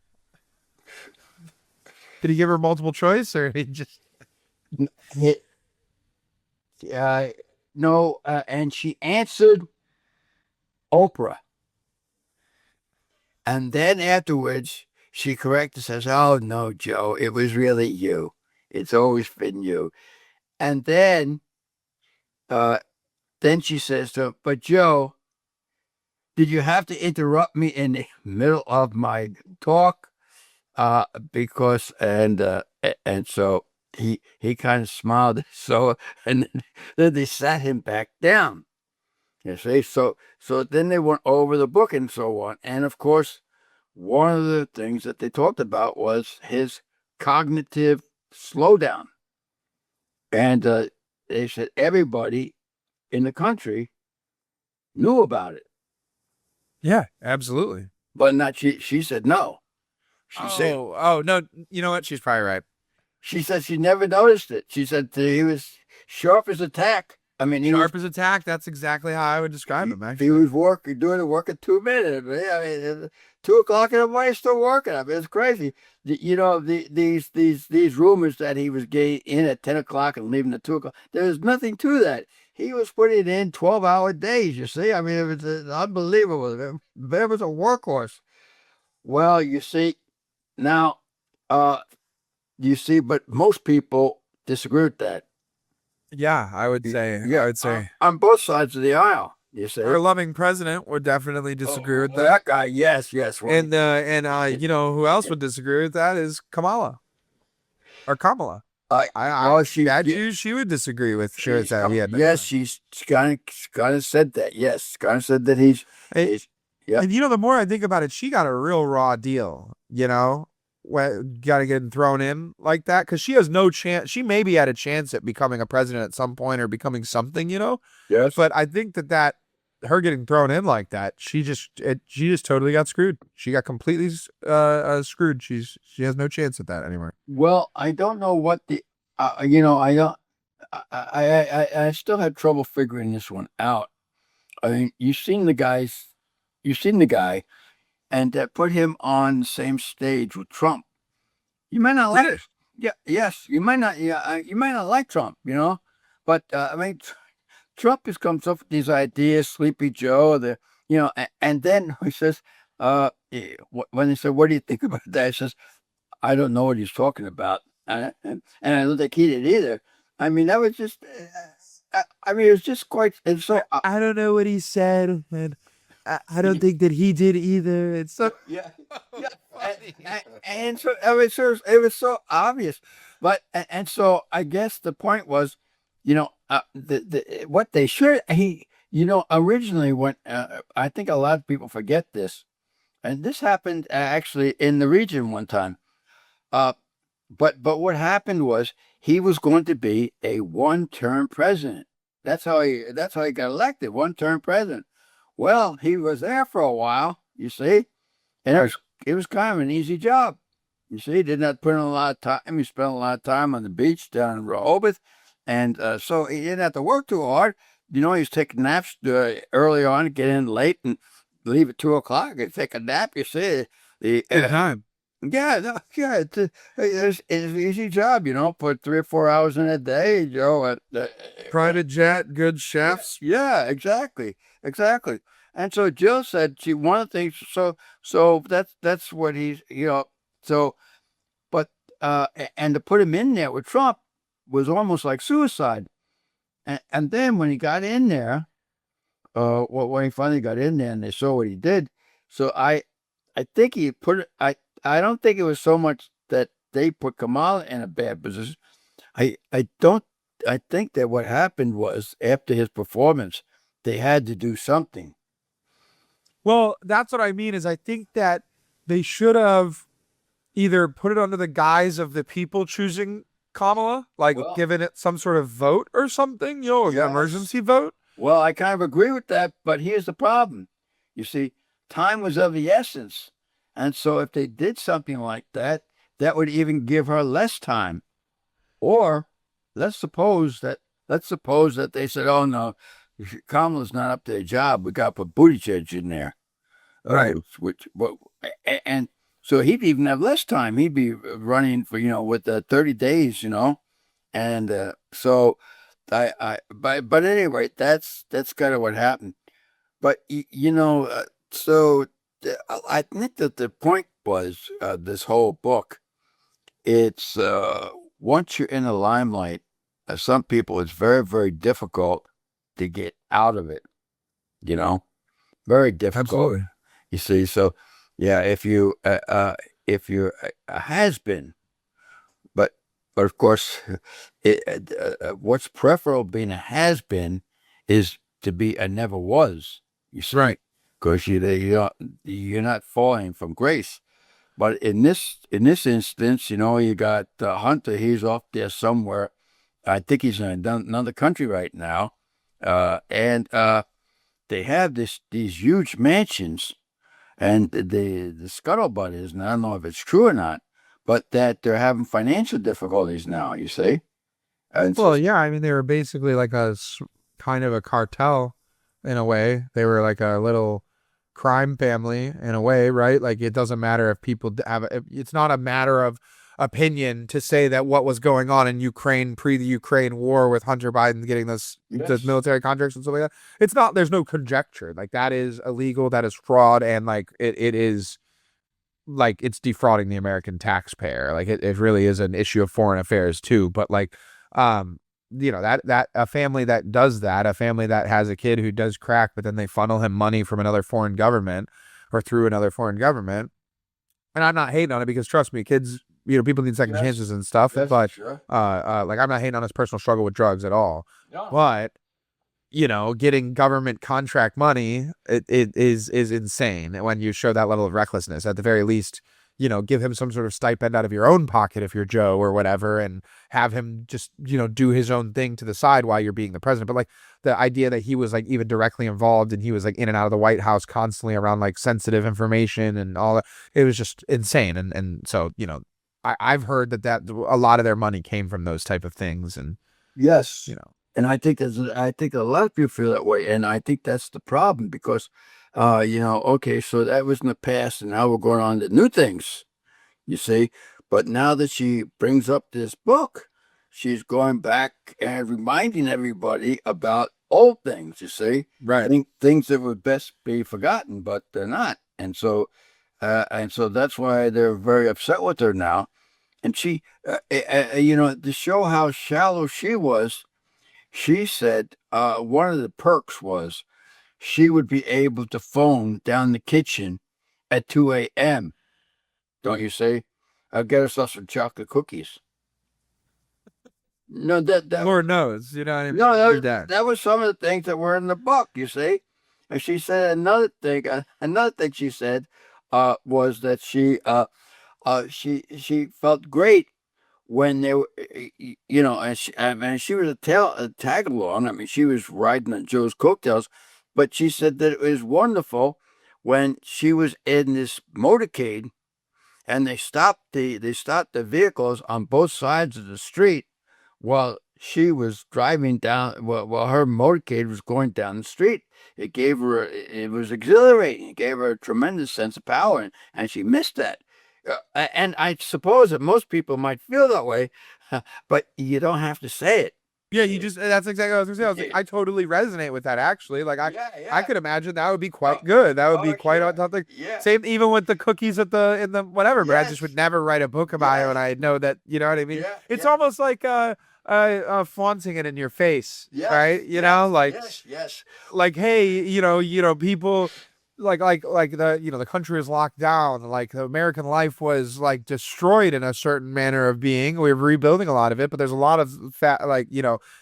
Speaker 1: Did he give her multiple choice, or he just?
Speaker 2: No, and she answered Oprah. And then afterwards, she corrected, says, "Oh, no, Joe, it was really you. It's always been you." And then she says to him, "But Joe, did you have to interrupt me in the middle of my talk?" Because and so he kind of smiled. So and then they sat him back down. You see, so then they went over the book and so on, and of course, one of the things that they talked about was his cognitive slowdown, and they said everybody in the country knew about it,
Speaker 1: Yeah, absolutely.
Speaker 2: but not she. She said no.
Speaker 1: Oh no, you know what? She's probably right.
Speaker 2: She said she never noticed it. She said that he was sharp as a tack. I mean,
Speaker 1: Sharp as a tack. That's exactly how I would describe him.
Speaker 2: He
Speaker 1: Actually,
Speaker 2: was doing the work in 2 minutes. I mean, 2 o'clock in the morning, still working. I mean, it's crazy. These rumors that he was getting in at 10 o'clock and leaving at 2 o'clock. There's nothing to that. He was putting in 12-hour days. You see, I mean, it was unbelievable. There was a workhorse. Well, you see, now, but most people disagree with that.
Speaker 1: yeah, I would say. Yeah, I would say
Speaker 2: on both sides of the aisle. You see,
Speaker 1: our loving president would definitely disagree with that.
Speaker 2: That guy, yes. Well,
Speaker 1: And you know who else would disagree with that is Kamala or Kamala. She would disagree with that.
Speaker 2: Yes, she's kind of said that. Yes, kind of said that he's. Yeah.
Speaker 1: And you know, the more I think about it, she got a real raw deal. You know, got to get thrown in like that because she has no chance. She maybe had a chance at becoming a president at some point or becoming something. You know.
Speaker 2: Yes.
Speaker 1: But I think that her getting thrown in like that, she just totally got screwed. She got completely screwed. She has no chance at that anymore.
Speaker 2: Well, I don't know what the, I don't. I still had trouble figuring this one out. I mean, you've seen the guy, and put him on the same stage with Trump. You might not like it. Yeah, yes, you might not. Yeah, you might not like Trump. You know, but I mean, Trump just comes up with these ideas, Sleepy Joe, and then he says, when they said, "What do you think about that?" He says, "I don't know what he's talking about," and I don't think he did either. I mean, that was just. I mean, it was just quite. And so
Speaker 1: I don't know what he said, and I don't think that he did either. It's so
Speaker 2: yeah. And so it was so obvious, but and so I guess the point was, what they should originally when I think a lot of people forget this, and this happened actually in the region one time, but what happened was he was going to be a one-term president. That's how he got elected, one-term president. Well, he was there for a while, you see, and it was kind of an easy job. You see, he didn't have to put in a lot of time. He spent a lot of time on the beach down in Rehoboth, and so he didn't have to work too hard. You know, he was taking naps early on, get in late, and leave at 2 o'clock and take a nap. You see,
Speaker 1: time.
Speaker 2: Yeah, it's an easy job. Put 3 or 4 hours in a day.
Speaker 1: Private jet, good chefs.
Speaker 2: Yeah, exactly. And so Jill said one of the things. So that's what he's. So, but and to put him in there with Trump was almost like suicide. And then when he got in there, when he finally got in there and they saw what he did, so I think he put it. I don't think it was so much that they put Kamala in a bad position. I think that what happened was after his performance, they had to do something.
Speaker 1: Well, that's what I mean is I think that they should have, either put it under the guise of the people choosing Kamala, like
Speaker 2: Well-
Speaker 1: giving it some sort of vote or something, you know, an
Speaker 2: Yes.
Speaker 1: emergency vote.
Speaker 2: Well, I kind of agree with that, but here's the problem. You see, time was of the essence. And so if they did something like that, that would even give her less time. Or let's suppose that they said, "Oh no, Kamala's not up to the job. We got to put Buttigieg in there."
Speaker 1: Right.
Speaker 2: And so he'd even have less time. He'd be running for, with 30 days, and so but anyway, that's kind of what happened. But I think that the point was this whole book. It's once you're in the limelight, some people it's very, very difficult to get out of it. Very difficult. You see, so yeah, if you're a has been, but of course, what's preferable being a has been is to be a never was. You see,
Speaker 1: Right.
Speaker 2: because you're not falling from grace. But in this instance, you got Hunter. He's off there somewhere. I think he's in another country right now, and they have these huge mansions. And the scuttlebutt is, and I don't know if it's true or not, but that they're having financial difficulties now, you see? And
Speaker 1: Well, yeah, I mean, they were basically like kind of a cartel in a way. They were like a little crime family in a way, right? Like it doesn't matter if people it's not a matter of opinion to say that what was going on in Ukraine pre the Ukraine war with Hunter Biden getting those military contracts and stuff like that. It's not, there's no conjecture. Like that is illegal, that is fraud, and like it is like it's defrauding the American taxpayer. Like it really is an issue of foreign affairs too. But like that a family that does that, a family that has a kid who does crack, but then they funnel him money from another foreign government or through another foreign government. And I'm not hating on it because trust me, kids, people need second chances and stuff. But
Speaker 2: sure.
Speaker 1: like I'm not hating on his personal struggle with drugs at all.
Speaker 2: No.
Speaker 1: But getting government contract money it is insane when you show that level of recklessness. At the very least, give him some sort of stipend out of your own pocket if you're Joe or whatever, and have him just, do his own thing to the side while you're being the president. But like the idea that he was like even directly involved and he was like in and out of the White House constantly around like sensitive information and all that, it was just insane. And so, I've heard that a lot of their money came from those type of things. And,
Speaker 2: Yes. And I think a lot of people feel that way. And I think that's the problem because, okay, so that was in the past and now we're going on to new things, you see. But now that she brings up this book, she's going back and reminding everybody about old things, you see.
Speaker 1: right.
Speaker 2: I think things that would best be forgotten, but they're not. And so that's why they're very upset with her now. And she, to show how shallow she was, she said one of the perks was she would be able to phone down the kitchen at 2 a.m. Don't you say? I'll get herself some chocolate cookies. No, that
Speaker 1: Lord knows, what I mean?
Speaker 2: no,
Speaker 1: Your dad.
Speaker 2: that was some of the things that were in the book, you see. And she said another thing she said was that she felt great when they were, and she was a tag along. I mean, she was riding on Joe's coattails, but she said that it was wonderful when she was in this motorcade and they stopped the vehicles on both sides of the street while she was driving down, while her motorcade was going down the street. It was exhilarating. It gave her a tremendous sense of power, and she missed that. And I suppose that most people might feel that way, but you don't have to say it.
Speaker 1: Yeah, that's exactly what I was gonna say. I was like, I totally resonate with that actually. Like I could imagine that would be quite good. That would be quite something.
Speaker 2: Yeah.
Speaker 1: Same even with the cookies in the whatever, but I just
Speaker 2: Yes.
Speaker 1: would never write a book about it, and I know that, you know what I mean?
Speaker 2: Yeah,
Speaker 1: It's
Speaker 2: yeah.
Speaker 1: almost like flaunting it in your face,
Speaker 2: Yes,
Speaker 1: right?
Speaker 2: yes,
Speaker 1: Like
Speaker 2: yes.
Speaker 1: like, hey, people like the the country was locked down, like the American life was like destroyed in a certain manner of being. We're rebuilding a lot of it, but there's a lot of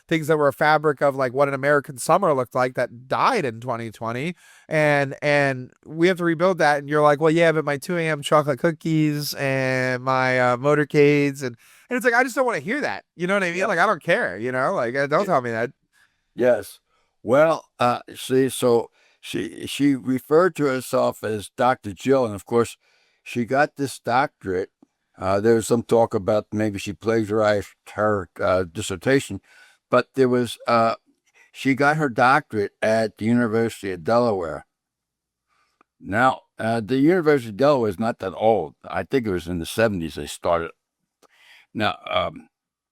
Speaker 1: things that were a fabric of like what an American summer looked like that died in 2020, and we have to rebuild that. And you're like, well, yeah, but my 2 a.m. chocolate cookies and my motorcades and it's like I just don't want to hear that. You know what I mean? Like I don't care. Like don't tell me that.
Speaker 2: Yes. Well, see, so she referred to herself as Dr. Jill, and of course, she got this doctorate. There was some talk about maybe she plagiarized her dissertation, but she got her doctorate at the University of Delaware. Now, the University of Delaware is not that old. I think it was in the 70s they started. Now,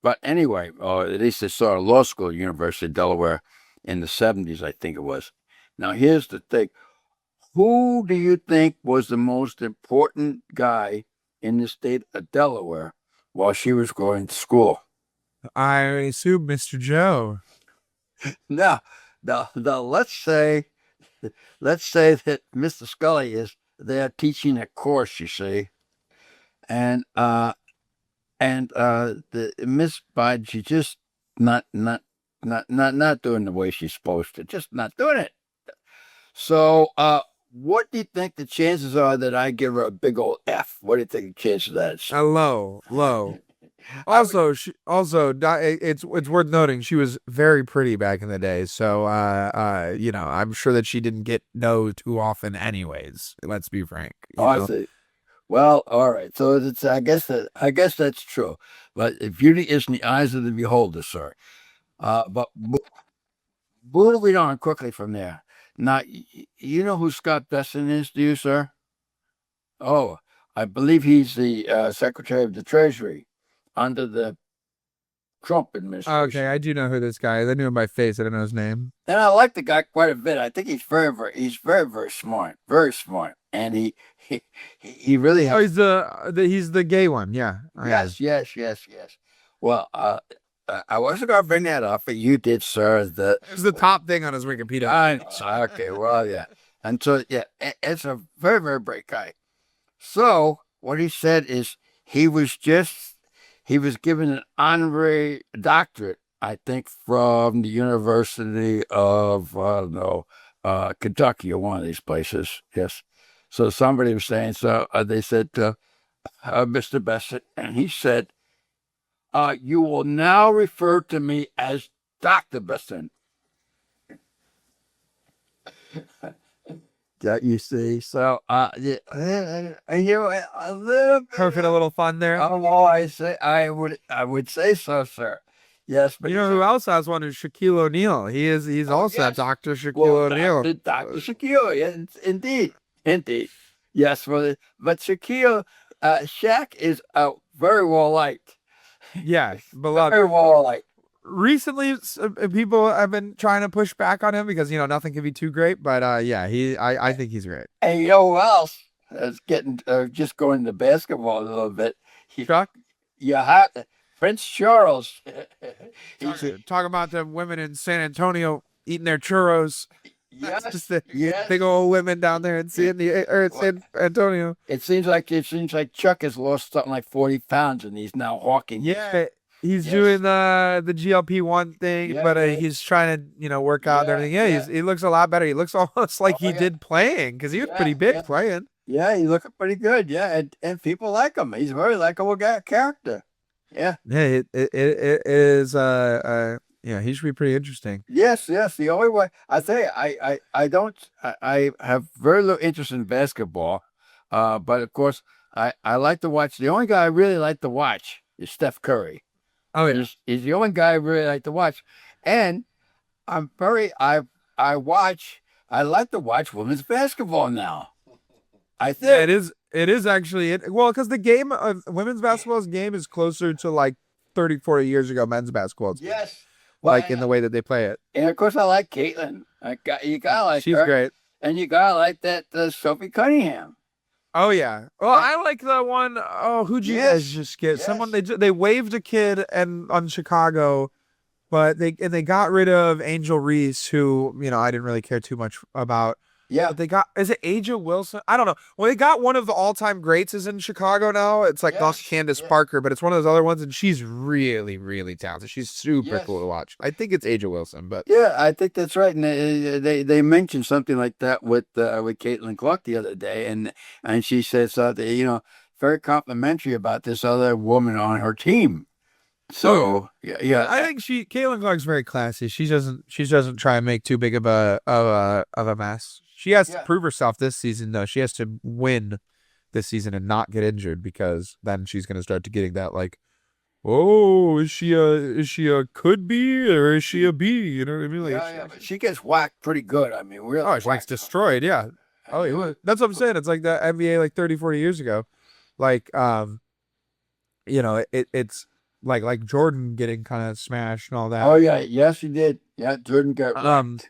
Speaker 2: but anyway, at least they started law school at University of Delaware in the 70s, I think it was. Now, here's the thing. Who do you think was the most important guy in the state of Delaware while she was going to school?
Speaker 1: I assume Mr. Joe.
Speaker 2: Now, let's say that Mr. Scully is there teaching a course, you see, and the Miss Biden, she's just not doing the way she's supposed to, just not doing it. So, what do you think the chances are that I give her a big old F? What do you think the chances of that is?
Speaker 1: Low. Also, it's worth noting she was very pretty back in the day. So, I'm sure that she didn't get no too often, anyways. Let's be frank.
Speaker 2: I see. Well, all right. So I guess that's true. But beauty is in the eyes of the beholder, sir. But moving on quickly from there. Now, you know who Scott Bessent is, do you, sir? Oh, I believe he's the Secretary of the Treasury under the Trump administration.
Speaker 1: Okay, I do know who this guy is. I knew him by face. I don't know his name.
Speaker 2: And I like the guy quite a bit. I think he's very smart, very smart, and he really.
Speaker 1: Oh, he's the gay one. Yeah.
Speaker 2: Yes. Well, I wasn't going to bring that up, but you did, sir.
Speaker 1: It was the top thing on his Wikipedia.
Speaker 2: Okay, well, yeah. And so, yeah, it's a very, very bright guy. So, what he said is he was given an honorary doctorate, I think, from the University of, I don't know, Kentucky or one of these places. Yes. So somebody was saying, they said to Mr. Bessent, and he said, you will now refer to me as Dr. Bessent. You see, so a little bit,
Speaker 1: Poking a little fun there.
Speaker 2: Oh, I would say so, sir. Yes, but
Speaker 1: you know who else has one is Shaquille O'Neal. He's also
Speaker 2: yes.
Speaker 1: Dr. Shaquille O'Neal.
Speaker 2: Dr. Shaquille, yes, indeed. Yes, but Shaquille, Shaq is very well liked.
Speaker 1: Yeah, beloved.
Speaker 2: Very well liked.
Speaker 1: Recently, people have been trying to push back on him because nothing can be too great. But I think he's great.
Speaker 2: And you know who else is getting just going to basketball a little bit?
Speaker 1: Chuck?
Speaker 2: Yeah, Prince Charles.
Speaker 1: Talking about the women in San Antonio eating their churros.
Speaker 2: Yes,
Speaker 1: Just the big old women down there in San Antonio.
Speaker 2: It seems like Chuck has lost something like 40 pounds and he's now hawking.
Speaker 1: Yeah. He's doing the GLP-1 thing, but he's trying to work out and everything. Yeah, he looks a lot better. He looks almost like he did playing because he was pretty big playing.
Speaker 2: Yeah, he's looking pretty good. Yeah, and people like him. He's a very likable character. Yeah.
Speaker 1: Yeah, it is. He should be pretty interesting.
Speaker 2: Yes. The only way I say I have very little interest in basketball, but of course I like to watch. The only guy I really like to watch is Steph Curry.
Speaker 1: Oh, yeah.
Speaker 2: He's the only guy I really like to watch. And I like to watch women's basketball now. I think.
Speaker 1: Yeah, it is actually, because the game of women's basketball's game is closer to like 30, 40 years ago, men's basketball.
Speaker 2: Yes.
Speaker 1: Well, in the way that they play it.
Speaker 2: And of course I like Caitlin. You gotta like
Speaker 1: She's
Speaker 2: her.
Speaker 1: great.
Speaker 2: And you gotta like that Sophie Cunningham.
Speaker 1: Oh yeah. Well, I like the one. Oh, who'd you guys just get?
Speaker 2: Yes.
Speaker 1: Someone they waived a kid on Chicago, but they got rid of Angel Reese, who I didn't really care too much about.
Speaker 2: Yeah.
Speaker 1: But they got, is it Aja Wilson? I don't know. Well, they got one of the all-time greats is in Chicago now. It's like not
Speaker 2: Yes,
Speaker 1: Candace
Speaker 2: yeah.
Speaker 1: Parker, but it's one of those other ones, and she's really, really talented. She's super
Speaker 2: Yes.
Speaker 1: cool to watch. I think it's Aja Wilson, but
Speaker 2: Yeah, I think that's right. And they mentioned something like that with Caitlin Clark the other day, and she said something, very complimentary about this other woman on her team. So yeah,
Speaker 1: I think Caitlin Clark's very classy. She doesn't try and make too big of a mess. She has to
Speaker 2: Yeah.
Speaker 1: prove herself this season, though. She has to win this season and not get injured, because then she's going to start to getting that like, oh, is she a could be, or is she a B? You know what I mean? Like,
Speaker 2: yeah, but she gets whacked pretty good. I mean, really.
Speaker 1: oh, she gets destroyed. Yeah. Oh, yeah. That's what I'm saying. It's like the NBA like 30, 40 years ago. Like, it's like Jordan getting kind of smashed and all that.
Speaker 2: Oh yeah, yes, she did. Yeah, Jordan got whacked.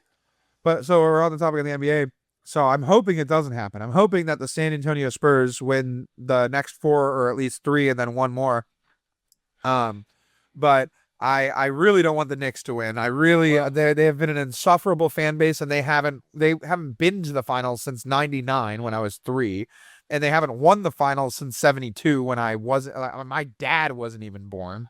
Speaker 1: But so we're on the topic of the NBA. So I'm hoping it doesn't happen. I'm hoping that the San Antonio Spurs win the next 4 or at least 3 and then one more. But I really don't want the Knicks to win. I really they have been an insufferable fan base, and they haven't been to the finals since '99 when I was 3, and they haven't won the finals since '72 when I wasn't. My dad wasn't even born.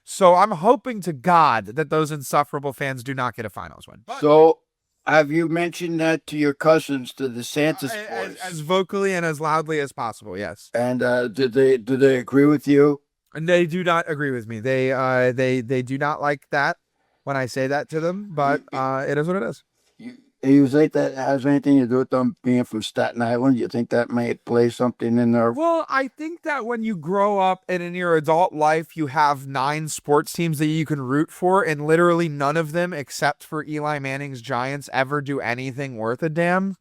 Speaker 1: So I'm hoping to God that those insufferable fans do not get a finals win. But
Speaker 2: So, have you mentioned that to your cousins, to the Santos boys?
Speaker 1: as vocally and as loudly as possible, yes.
Speaker 2: And do they agree with you?
Speaker 1: And they do not agree with me. They do not like that when I say that to them, but it is what it is.
Speaker 2: You think that has anything to do with them being from Staten Island? You think that may play something in there?
Speaker 1: Well, I think that when you grow up and in your adult life, you have 9 sports teams that you can root for, and literally none of them, except for Eli Manning's Giants, ever do anything worth a damn.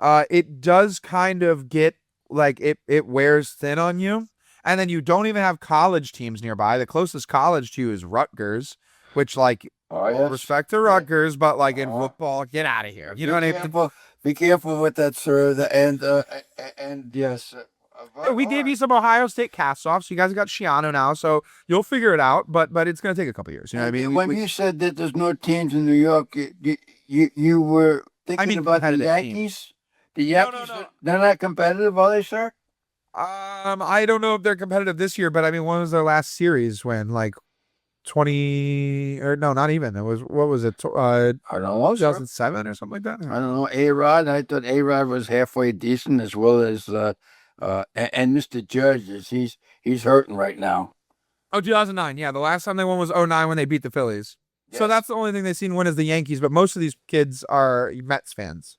Speaker 1: It does kind of get like it wears thin on you. And then you don't even have college teams nearby. The closest college to you is Rutgers, which, like, respect to Rutgers, but like in football, get out of here. You know what I mean?
Speaker 2: Be careful with that, sir. And yes.
Speaker 1: We gave you some Ohio State cast-offs. You guys got Shiano now, so you'll figure it out. But it's going to take a couple years. You know what I mean?
Speaker 2: When you said that there's no teams in New York, you were thinking about the Yankees? The Yankees,
Speaker 1: No.
Speaker 2: They're not competitive, are they, sir?
Speaker 1: I don't know if they're competitive this year, but I mean, when was their last series? When, like, 20 or no, not even. It was, what was it?
Speaker 2: I don't know,
Speaker 1: 2007 or something like that.
Speaker 2: I don't know. A-Rod, I thought A-Rod was halfway decent, as well as and Mr. Judge he's hurting right now.
Speaker 1: Oh, 2009. Yeah, the last time they won was 2009 when they beat the Phillies.
Speaker 2: Yes.
Speaker 1: So that's the only thing they've seen win is the Yankees. But most of these kids are Mets fans.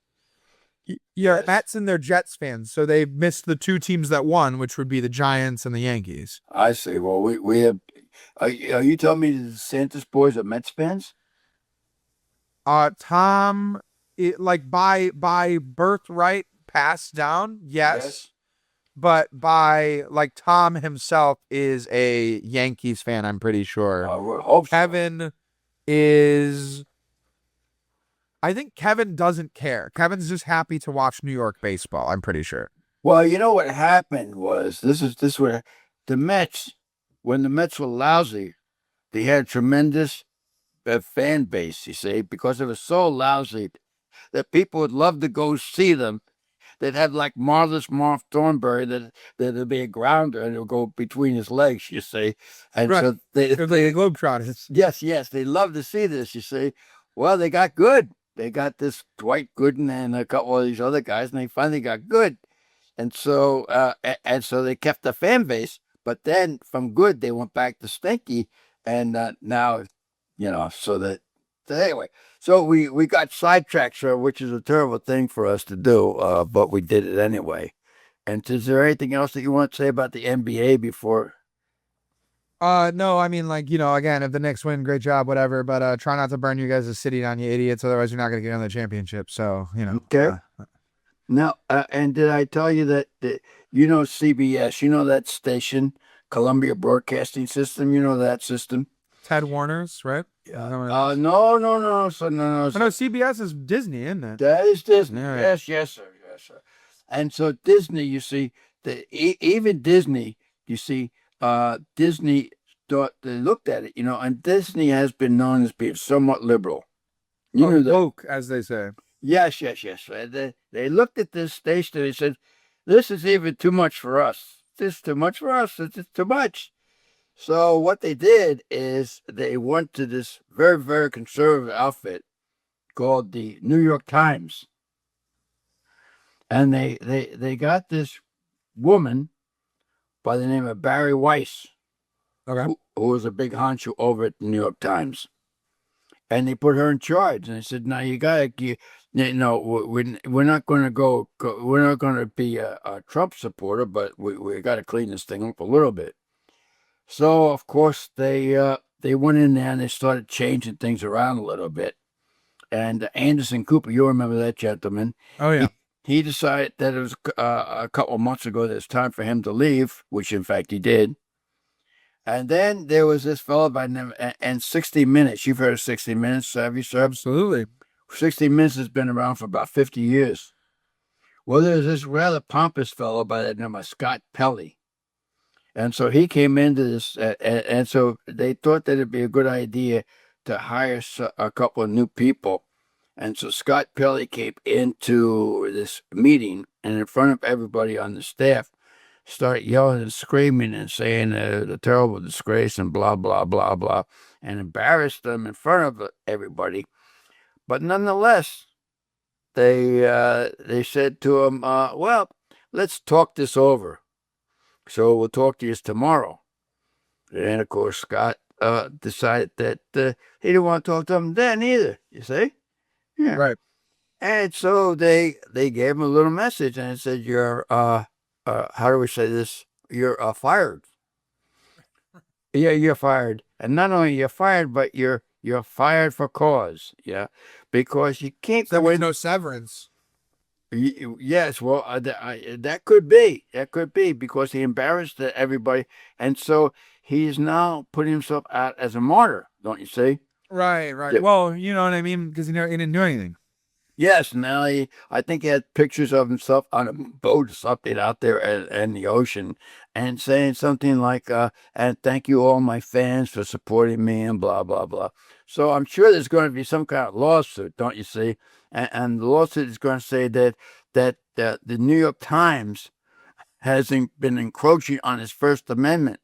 Speaker 1: Yeah,
Speaker 2: Yes.
Speaker 1: Mets and they're Jets fans. So they've missed the 2 teams that won, which would be the Giants and the Yankees.
Speaker 2: I see. Well, we have. Are you telling me the Santos boys are Mets fans?
Speaker 1: Tom, like by birthright passed down, yes. But by like Tom himself is a Yankees fan, I'm pretty sure.
Speaker 2: I would hope so.
Speaker 1: Kevin is. I think Kevin doesn't care. Kevin's just happy to watch New York baseball, I'm pretty sure.
Speaker 2: Well, you know what happened was this where the Mets, when the Mets were lousy, they had tremendous fan base. You see, because they were so lousy that people would love to go see them. They'd have like Marvelous Marv Thornberry that'd be a grounder and it would go between his legs. You see, and
Speaker 1: Right.
Speaker 2: so
Speaker 1: They're like the Globetrotters.
Speaker 2: yes, they love to see this. You see, well, they got good. They got this Dwight Gooden and a couple of these other guys, and they finally got good. And so they kept the fan base, but then from good they went back to stinky, and now, so anyway, so we got sidetracked, sir, which is a terrible thing for us to do, but we did it anyway. And is there anything else that you want to say about the NBA before?
Speaker 1: No, I mean, like, again, if the Knicks win, great job, whatever. But try not to burn you guys' city down, you idiots. Otherwise, you're not going to get on the championship. So,
Speaker 2: Okay. Now, and did I tell you that CBS, that station, Columbia Broadcasting System, that system?
Speaker 1: Ted Warner's, right?
Speaker 2: No. So no.
Speaker 1: I know CBS is Disney, isn't it?
Speaker 2: That is Disney.
Speaker 1: Yeah, right.
Speaker 2: Yes, sir. And so Disney, you see, even Disney, you see, Disney thought they looked at it, and Disney has been known as being somewhat liberal.
Speaker 1: Woke, as they say.
Speaker 2: Yes, yes, yes. They looked at this station and they said, "This is even too much for us. This is too much for us. It's just too much." So what they did is they went to this very, very conservative outfit called the New York Times, and they got this woman by the name of Barry Weiss,
Speaker 1: Okay.
Speaker 2: who was a big honcho over at the New York Times, and they put her in charge. And they said, "Now we're not going to we're not going to be a Trump supporter, but we got to clean this thing up a little bit." So of course they went in there and they started changing things around a little bit. And Anderson Cooper, you remember that gentleman?
Speaker 1: Oh yeah.
Speaker 2: He decided that it was a couple of months ago that it's time for him to leave, which in fact he did. And then there was this fellow by the name and 60 Minutes. You've heard of 60 Minutes, have you, sir?
Speaker 1: Absolutely.
Speaker 2: 60 Minutes has been around for about 50 years. Well, there's this rather pompous fellow by the name of Scott Pelley. And so he came into this, and so they thought that it'd be a good idea to hire a couple of new people. And so Scott Pelley came into this meeting and in front of everybody on the staff started yelling and screaming and saying the terrible disgrace and blah, blah, blah, blah, and embarrassed them in front of everybody. But nonetheless, they said to him, well, let's talk this over. So we'll talk to you tomorrow. And of course, Scott decided that he didn't want to talk to him then either. You see? Yeah.
Speaker 1: Right.
Speaker 2: And so they gave him a little message and it said, "You're how do we say this? You're fired. Yeah, you're fired. And not only you're fired, but you're fired for cause. Yeah, because you can't
Speaker 1: There
Speaker 2: go
Speaker 1: was
Speaker 2: in.
Speaker 1: no severance.
Speaker 2: Yes, well, that could be. That could be because he embarrassed everybody, and so he's now putting himself out as a martyr. Don't you see?
Speaker 1: Right. Right.
Speaker 2: Yeah.
Speaker 1: Well, you know what I mean, because he didn't do anything.
Speaker 2: Yes. Now I think he had pictures of himself on a boat or something out there in the ocean, and saying something like, "And thank you all my fans for supporting me," and blah blah blah. So I'm sure there's going to be some kind of lawsuit. Don't you see? And the lawsuit is going to say that the New York Times has been encroaching on his First Amendment.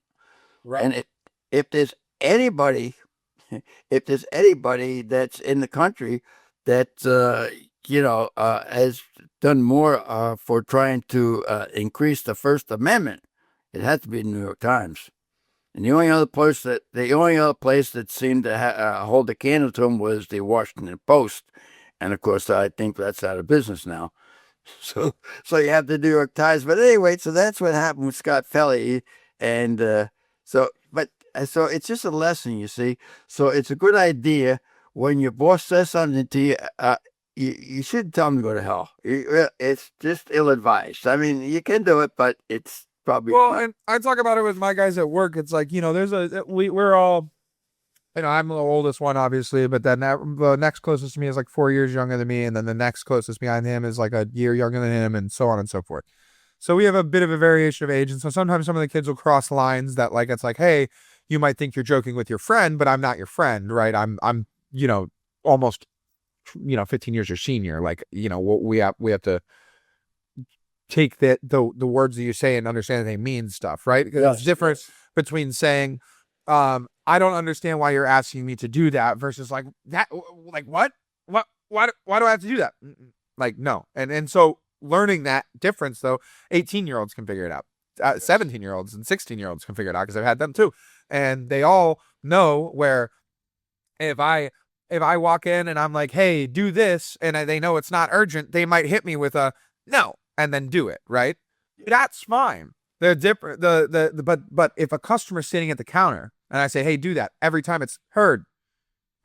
Speaker 1: Right.
Speaker 2: And if there's anybody, if there's anybody that's in the country that has done more for trying to increase the First Amendment, it has to be the New York Times. And the only other place that seemed to hold a candle to him was the Washington Post. And of course, I think that's out of business now. So you have the New York Times. But anyway, so that's what happened with Scott Pelley. And so it's just a lesson, you see. So it's a good idea when your boss says something to you, you shouldn't tell him to go to hell. It's just ill-advised. I mean, you can do it, but it's probably
Speaker 1: Well, and I talk about it with my guys at work. It's like, we're all, I'm the oldest one, obviously, but then the next closest to me is like 4 years younger than me, and then the next closest behind him is like a year younger than him, and so on and so forth. So we have a bit of a variation of age, and so sometimes some of the kids will cross lines that, like, it's like, hey, you might think you're joking with your friend, but I'm not your friend, right? I'm almost 15 years your senior. Like, we have to take the words that you say and understand that they mean stuff, right? Because it's different between saying, I don't understand why you're asking me to do that versus like that, like what why do I have to do that? Like, no. And so learning that difference, though, 18-year-olds can figure it out. 17-year-olds and 16-year-olds can figure it out because I've had them too. And they all know where if I walk in and I'm like, hey, do this, and they know it's not urgent, they might hit me with a no and then do it, right? That's fine. They're different. But if a customer's sitting at the counter and I say, hey, do that, every time it's heard,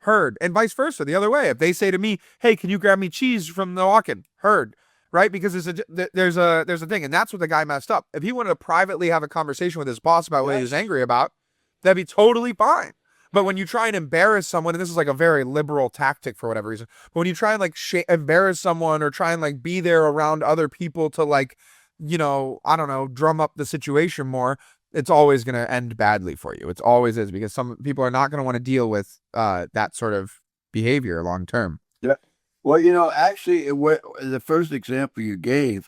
Speaker 1: and vice versa, the other way. If they say to me, hey, can you grab me cheese from the walk-in? Heard, right? Because there's a thing, and that's what the guy messed up. If he wanted to privately have a conversation with his boss about what he was angry about, that'd be totally fine. But when you try and embarrass someone, and this is like a very liberal tactic for whatever reason, but when you try and like embarrass someone or try and like be there around other people to like, I don't know, drum up the situation more, it's always going to end badly for you. It always is, because some people are not going to want to deal with that sort of behavior long term.
Speaker 2: Yeah. Well, actually, the first example you gave,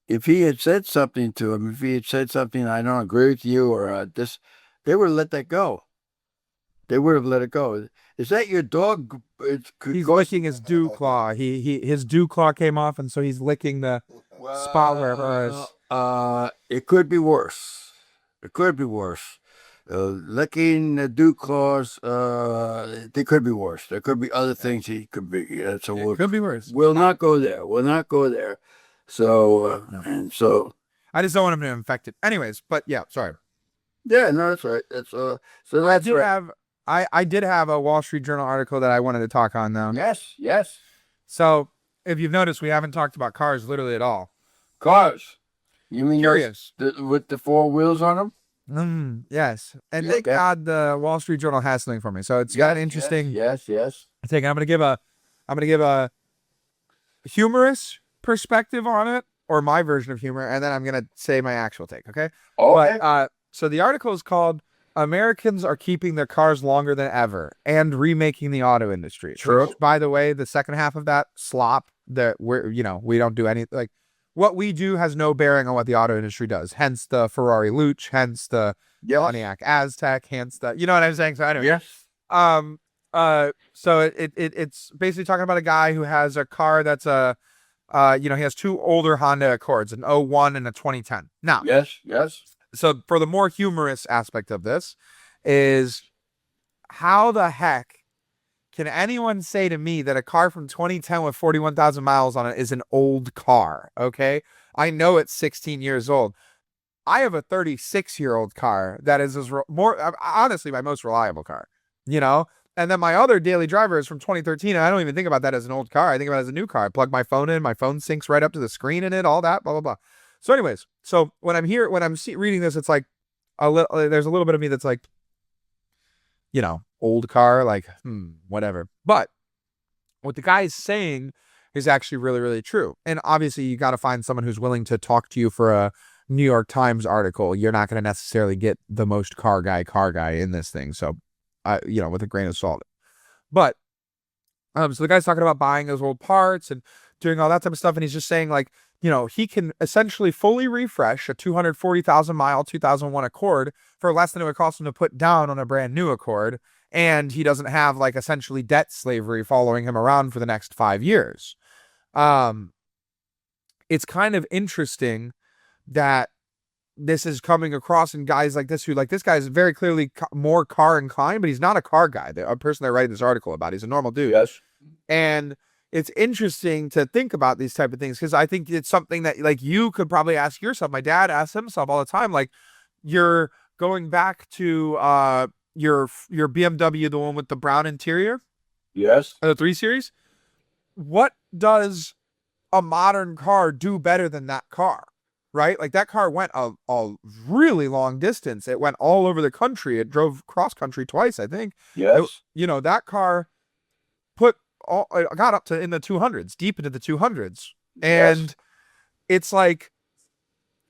Speaker 2: if he had said something to him, if he had said something, I don't agree with you, or this, they would have let that go. They would have let it go. Is that your dog?
Speaker 1: He's licking his dew claw. His dew claw came off, and so he's licking the spot where it was.
Speaker 2: It could be worse. It could be worse. Licking the dew claws. They could be worse. There could be other things he could be. So
Speaker 1: It could be worse.
Speaker 2: we'll not go there. We'll not go there. So and so.
Speaker 1: I just don't want him to infect it. Anyways, but yeah, sorry.
Speaker 2: Yeah, no, that's right. That's so that's right.
Speaker 1: I did have a Wall Street Journal article that I wanted to talk on though.
Speaker 2: Yes, yes.
Speaker 1: So if you've noticed, we haven't talked about cars literally at all.
Speaker 2: Cars. You mean
Speaker 1: Curious.
Speaker 2: with the 4 wheels on them?
Speaker 1: Yes. And
Speaker 2: Yeah,
Speaker 1: thank God the Wall Street Journal has something for me. So it's got an interesting
Speaker 2: Yes.
Speaker 1: take. I'm gonna give a humorous perspective on it, or my version of humor, and then I'm gonna say my actual take, okay?
Speaker 2: Okay.
Speaker 1: But so the article is called Americans Are Keeping Their Cars Longer Than Ever and Remaking the Auto Industry.
Speaker 2: True.
Speaker 1: Which, by the way, the second half of that slop that we don't do anything, like what we do has no bearing on what the auto industry does. Hence the Ferrari Luch, hence the Pontiac Aztec, hence the, you know what I'm saying? So anyway.
Speaker 2: Yes.
Speaker 1: So it's basically talking about a guy who has a car that's he has 2 older Honda Accords, an '01 and a 2010. Now,
Speaker 2: Yes.
Speaker 1: so for the more humorous aspect of this is, how the heck can anyone say to me that a car from 2010 with 41,000 miles on it is an old car? Okay. I know it's 16 years old. I have a 36-year-old car that is honestly my most reliable car, and then my other daily driver is from 2013. And I don't even think about that as an old car. I think about it as a new car. I plug my phone in, my phone syncs right up to the screen in it, all that, blah, blah, blah. So anyways, so when I'm reading this, it's like there's a little bit of me that's like, old car, like, whatever. But what the guy is saying is actually really, really true. And obviously you got to find someone who's willing to talk to you for a New York Times article. You're not going to necessarily get the most car guy in this thing. So, with a grain of salt. But, so the guy's talking about buying those old parts and doing all that type of stuff. And he's just saying, like, he can essentially fully refresh a 240,000 mile 2001 Accord for less than it would cost him to put down on a brand new Accord. And he doesn't have, like, essentially debt slavery following him around for the next 5 years. It's kind of interesting that this is coming across in guys like this who, like, this guy is very clearly more car inclined, but he's not a car guy. A person they're writing this article about, he's a normal dude.
Speaker 2: Yes.
Speaker 1: And it's interesting to think about these type of things, because I think it's something that, like, you could probably ask yourself. My dad asks himself all the time, like, you're going back to your BMW, the one with the brown interior,
Speaker 2: Yes.
Speaker 1: the 3 Series. What does a modern car do better than that car? Right? Like, that car went a really long distance. It went all over the country. It drove cross country twice, I think.
Speaker 2: Yes.
Speaker 1: That car got up to in the 200s, deep into the 200s. And it's like,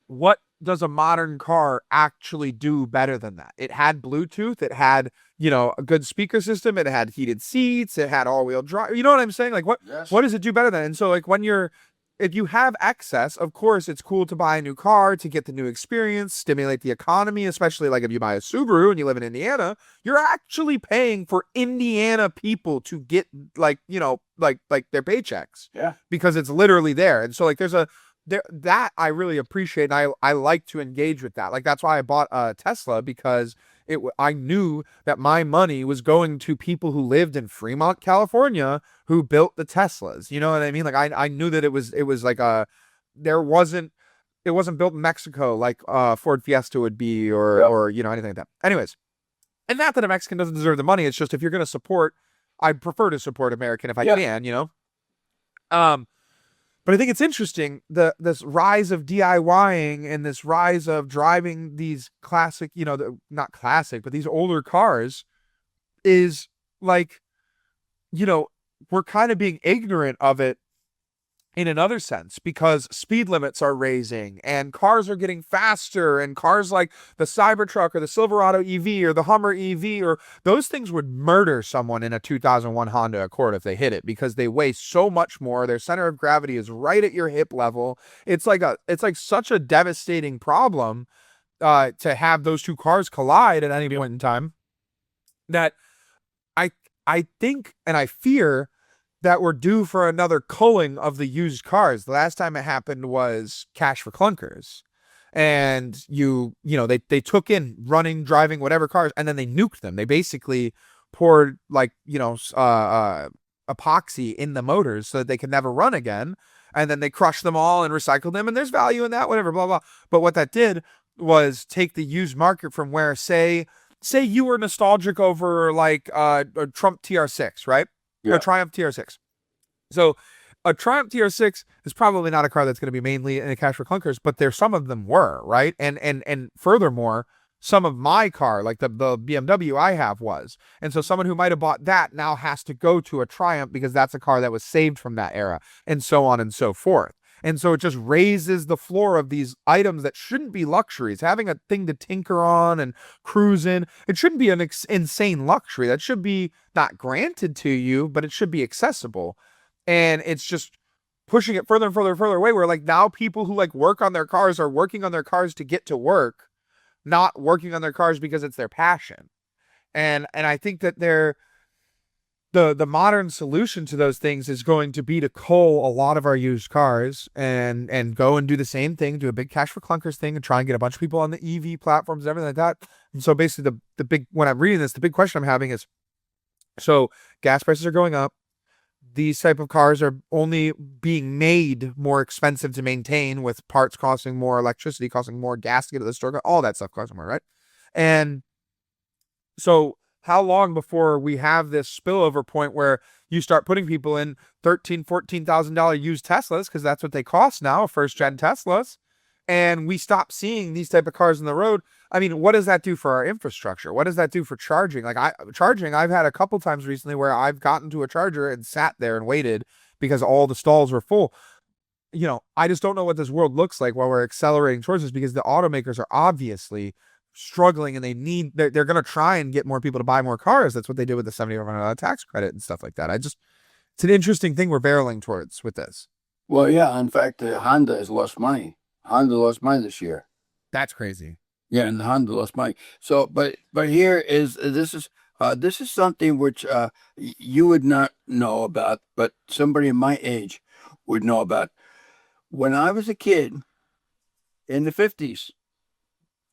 Speaker 1: what does a modern car actually do better than that? It had Bluetooth. It had, a good speaker system. It had heated seats. It had all-wheel drive. You know what I'm saying? Like, what does it do better than? And so, like, if you have excess, of course, it's cool to buy a new car to get the new experience, stimulate the economy, especially like if you buy a Subaru and you live in Indiana, you're actually paying for Indiana people to get, like, like their paychecks.
Speaker 2: Yeah.
Speaker 1: Because it's literally there. And so, like, that I really appreciate. And I like to engage with that. Like, that's why I bought a Tesla, because I knew that my money was going to people who lived in Fremont, California, who built the Teslas. You know what I mean? Like, I knew that it was like it wasn't built in Mexico like Ford Fiesta would be, or anything like that. Anyways, and not that a Mexican doesn't deserve the money. It's just, if you're going to support, I prefer to support American if I can, But I think it's interesting, this rise of DIYing and this rise of driving these classic, not classic, but these older cars is like, we're kind of being ignorant of it in another sense, because speed limits are raising and cars are getting faster, and cars like the Cybertruck or the Silverado EV or the Hummer EV, or those things would murder someone in a 2001 Honda Accord if they hit it, because they weigh so much more. Their center of gravity is right at your hip level. It's like such a devastating problem to have those two cars collide at any point in time, that I think and I fear that we're due for another culling of the used cars. The last time it happened was Cash for Clunkers. And they took in running, driving, whatever cars, and then they nuked them. They basically poured epoxy in the motors so that they could never run again. And then they crushed them all and recycled them. And there's value in that, whatever, blah, blah. But what that did was take the used market from where, say you were nostalgic over like a Trump TR6, right?
Speaker 2: Yeah.
Speaker 1: A Triumph TR6. So a Triumph TR6 is probably not a car that's going to be mainly in a Cash for Clunkers, but some of them were, right? And furthermore, some of my car, like the BMW I have, was. And so someone who might have bought that now has to go to a Triumph because that's a car that was saved from that era, and so on and so forth. And so it just raises the floor of these items that shouldn't be luxuries. Having a thing to tinker on and cruise in, it shouldn't be an insane luxury. That should be not granted to you, but it should be accessible. And it's just pushing it further and further and further away, where like now people who like work on their cars are working on their cars to get to work, not working on their cars because it's their passion. And I think that the modern solution to those things is going to be to cull a lot of our used cars and go and do the same thing, do a big Cash for Clunkers thing, and try and get a bunch of people on the EV platforms and everything like that. And so basically when I'm reading this, the big question I'm having is, so gas prices are going up. These type of cars are only being made more expensive to maintain, with parts costing more, electricity costing more, gas to get to the store, all that stuff costing more, right? And so how long before we have this spillover point where you start putting people in $13,000-$14,000 used Teslas, because that's what they cost now, first-gen Teslas, and we stop seeing these type of cars on the road? I mean, what does that do for our infrastructure? What does that do for charging? Like I've had a couple times recently where I've gotten to a charger and sat there and waited because all the stalls were full. I just don't know what this world looks like while we're accelerating towards this, because the automakers are obviously struggling, and they're going to try and get more people to buy more cars. That's what they did with the $7,500 tax credit and stuff like that. It's an interesting thing we're barreling towards with this.
Speaker 2: Well, yeah. In fact, Honda has lost money. Honda lost money this year.
Speaker 1: That's crazy.
Speaker 2: Yeah, and the Honda lost money. So, but here is this is something which you would not know about, but somebody in my age would know about. When I was a kid in the 50s,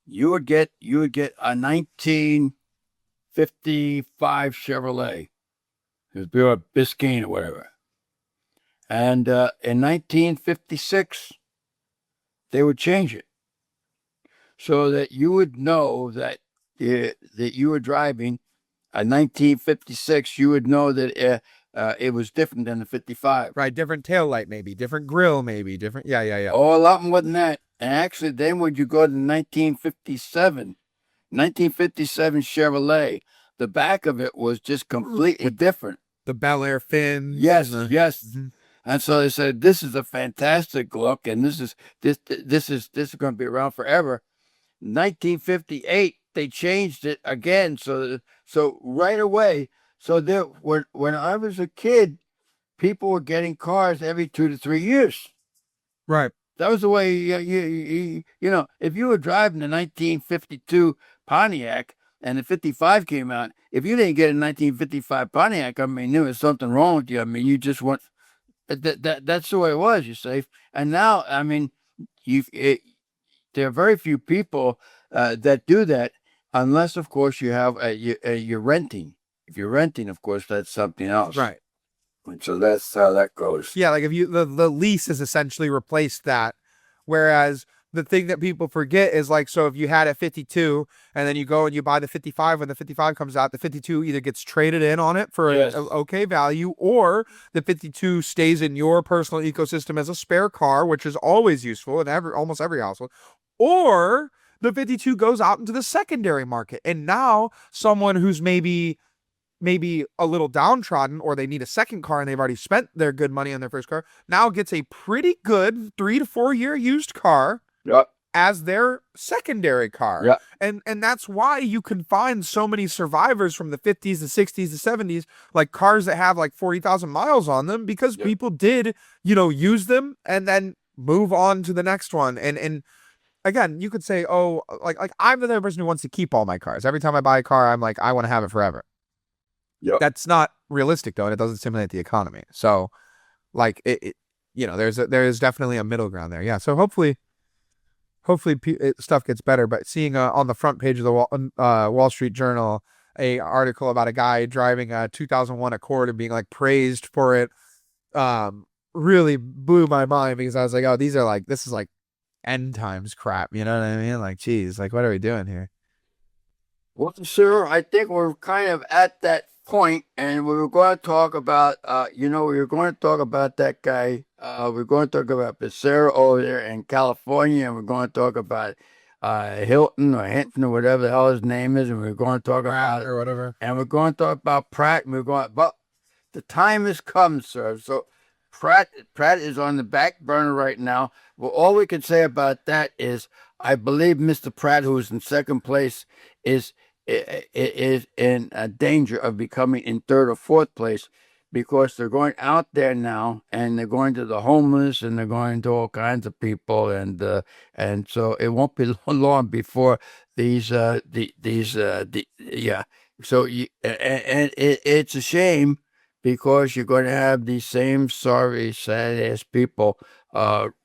Speaker 2: you would get a 1955 Chevrolet. It was pure Biscayne or whatever. And in 1956, they would change it so that you would know that you were driving a 1956. You would know that it was different than the 55.
Speaker 1: Right, different taillight maybe, different grill maybe, different, yeah.
Speaker 2: Oh, a lot more than that. And actually, then when you go to 1957 Chevrolet, the back of it was just completely different.
Speaker 1: The Bel Air fins.
Speaker 2: Yes. Mm-hmm. And so they said, this is a fantastic look, and this is going to be around forever. 1958, they changed it again. So right away. So there, when I was a kid, people were getting cars every 2 to 3 years.
Speaker 1: Right.
Speaker 2: That was the way you if you were driving the 1952 Pontiac and the 55 came out, if you didn't get a 1955 Pontiac, I mean, there was something wrong with you. I mean, you just want that's the way it was, you see. And now, I mean, there are very few people that do that, unless, of course, you have you're renting. If you're renting, of course, that's something else.
Speaker 1: Right.
Speaker 2: And so that's how that goes.
Speaker 1: Yeah, like if you the lease has essentially replaced that, whereas the thing that people forget is like, so if you had a 52 and then you go and you buy the 55, when the 55 comes out, the 52 either gets traded in on it for an okay value, or the 52 stays in your personal ecosystem as a spare car, which is always useful in almost every household, or the 52 goes out into the secondary market. And now someone who's maybe maybe a little downtrodden, or they need a second car and they've already spent their good money on their first car, now gets a pretty good 3 to 4 year used car
Speaker 2: Yep.
Speaker 1: as their secondary car.
Speaker 2: Yep.
Speaker 1: And that's why you can find so many survivors from the 50s, the 60s, the 70s, like cars that have like 40,000 miles on them, because
Speaker 2: Yep.
Speaker 1: people did, use them and then move on to the next one. And again, you could say, oh, like I'm the type of person who wants to keep all my cars. Every time I buy a car, I'm like, I want to have it forever.
Speaker 2: Yep.
Speaker 1: That's not realistic though, and it doesn't stimulate the economy. So, like there is definitely a middle ground there. Yeah. So hopefully stuff gets better. But seeing on the front page of the Wall Street Journal a article about a guy driving a 2001 Accord and being like praised for it, really blew my mind, because I was like, oh, this is like end times crap. You know what I mean? Like, geez, like what are we doing here?
Speaker 2: Well, sir, I think we're kind of at that point, and we were going to talk about, we were going to talk about that guy. We're going to talk about Becerra over there in California, and we're going to talk about Hilton or Hinton or whatever the hell his name is, and we're going to talk about
Speaker 1: Or whatever.
Speaker 2: and we're going to talk about Pratt, and but the time has come, sir. So Pratt is on the back burner right now. Well, all we can say about that is, I believe Mr. Pratt, who is in second place, is in danger of becoming in third or fourth place, because they're going out there now and they're going to the homeless and they're going to all kinds of people, and so it won't be long before these. So it's a shame, because you're going to have these same sorry, sad ass people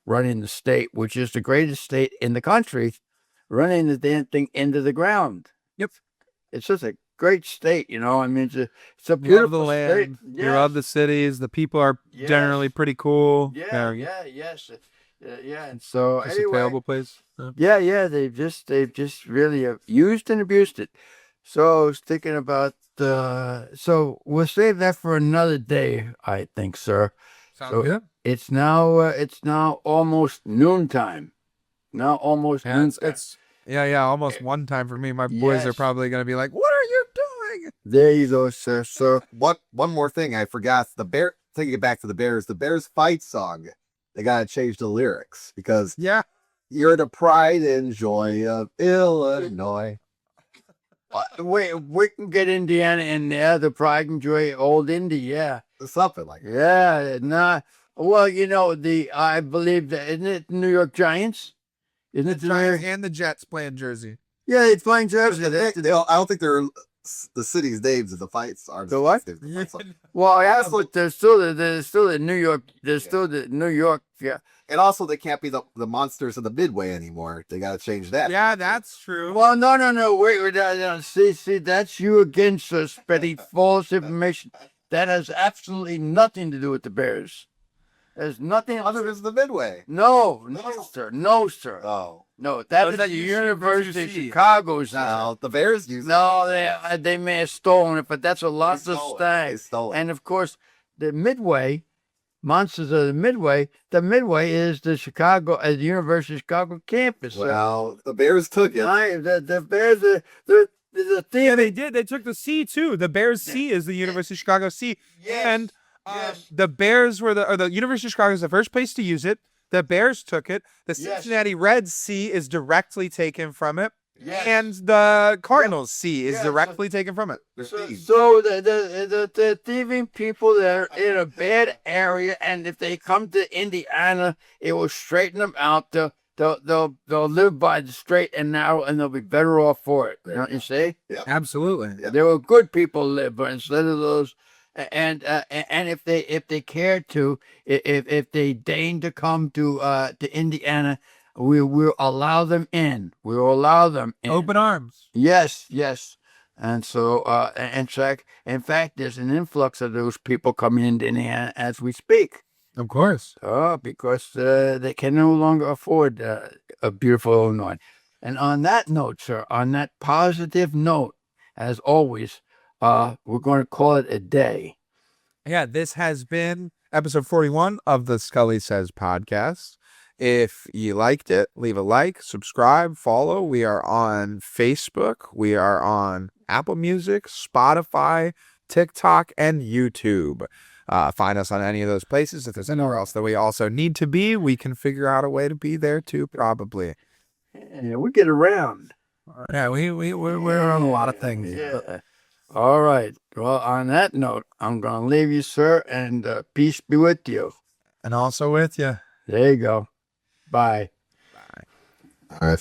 Speaker 2: running the state, which is the greatest state in the country, running the damn thing into the ground.
Speaker 1: Yep.
Speaker 2: It's just a great state, I mean, it's a
Speaker 1: Love
Speaker 2: beautiful
Speaker 1: the land.
Speaker 2: state.
Speaker 1: You love the cities. The people are generally pretty cool.
Speaker 2: Yes. And so
Speaker 1: Just
Speaker 2: anyway,
Speaker 1: a terrible place.
Speaker 2: they've just really used and abused it. So I was thinking about so we'll save that for another day, I think, sir.
Speaker 1: Sounds
Speaker 2: So
Speaker 1: good.
Speaker 2: it's now almost noontime.
Speaker 1: Almost one time for me. My boys are
Speaker 2: Yes.
Speaker 1: probably gonna be like, "What are you doing?"
Speaker 2: There you go, sir. So
Speaker 3: One more thing I forgot. Taking it back to the Bears fight song. They gotta change the lyrics, because
Speaker 1: Yeah,
Speaker 3: you're the pride and joy of Illinois.
Speaker 2: wait, we can get Indiana in there. The pride and joy, old Indy, yeah.
Speaker 3: Something like that.
Speaker 2: Yeah, nah. Well, I believe that, isn't it the New York Giants? Isn't it
Speaker 1: the
Speaker 2: the New
Speaker 1: Giants
Speaker 2: York?
Speaker 1: and the Jets playing Jersey.
Speaker 2: Yeah, it's flying Jersey.
Speaker 3: I don't think they're the city's names of the fights are
Speaker 2: The what? Well, yeah, but there's still the New York. There's still the New York. Yeah.
Speaker 3: And also, they can't be the monsters of the Midway anymore. They got to change that.
Speaker 1: Yeah, that's true.
Speaker 2: Well, no. Wait. See, that's you again, sir, spreading false information. That has absolutely nothing to do with the Bears. There's nothing
Speaker 3: Other than the Midway.
Speaker 2: No, sir.
Speaker 3: Oh.
Speaker 2: No, that is the
Speaker 1: UC.
Speaker 2: University of Chicago's.
Speaker 3: No, the Bears use
Speaker 2: No, they may have stolen it, but that's a lot of
Speaker 3: They
Speaker 2: style.
Speaker 3: stole it.
Speaker 2: And of course, the Midway, Monsters of the Midway is the University of Chicago campus.
Speaker 3: Well, the Bears took it.
Speaker 2: The Bears, the
Speaker 1: Yeah,
Speaker 2: theater.
Speaker 1: they did. They took the C too. The Bears C is the University of Chicago C.
Speaker 2: Yes,
Speaker 1: And
Speaker 2: yes.
Speaker 1: the Bears were the University of Chicago is the first place to use it. The Bears took it. The
Speaker 2: Yes.
Speaker 1: Cincinnati Reds C is directly taken from it.
Speaker 2: Yes.
Speaker 1: And the Cardinals C is
Speaker 2: Yeah,
Speaker 1: directly taken from it.
Speaker 2: So the thieving people that are in a bad area, and if they come to Indiana, it will straighten them out. They'll live by the straight and narrow, and they'll be better off for it. Don't you see?
Speaker 1: Absolutely.
Speaker 3: Yeah.
Speaker 2: There were good people live, but instead of those, and if they care to, if they deign to come to Indiana, we will allow them in. We will allow them in.
Speaker 1: Open arms.
Speaker 2: Yes. And so, in fact, there's an influx of those people coming into Indiana as we speak.
Speaker 1: Of course.
Speaker 2: Because they can no longer afford a beautiful Illinois. And on that note, sir, on that positive note, as always, we're going to call it a day.
Speaker 1: Yeah, this has been episode 41 of the Scully Sez podcast. If you liked it, leave a like, subscribe, follow. We are on Facebook. We are on Apple Music, Spotify, TikTok, and YouTube. Find us on any of those places. If there's anywhere else that we also need to be, we can figure out a way to be there too, probably.
Speaker 2: Yeah, we get around.
Speaker 1: Yeah, we're on a lot of things.
Speaker 2: Yeah. All right. Well, on that note, I'm going to leave you, sir, and peace be with you.
Speaker 1: And also with you.
Speaker 2: There you go. Bye.
Speaker 3: All right.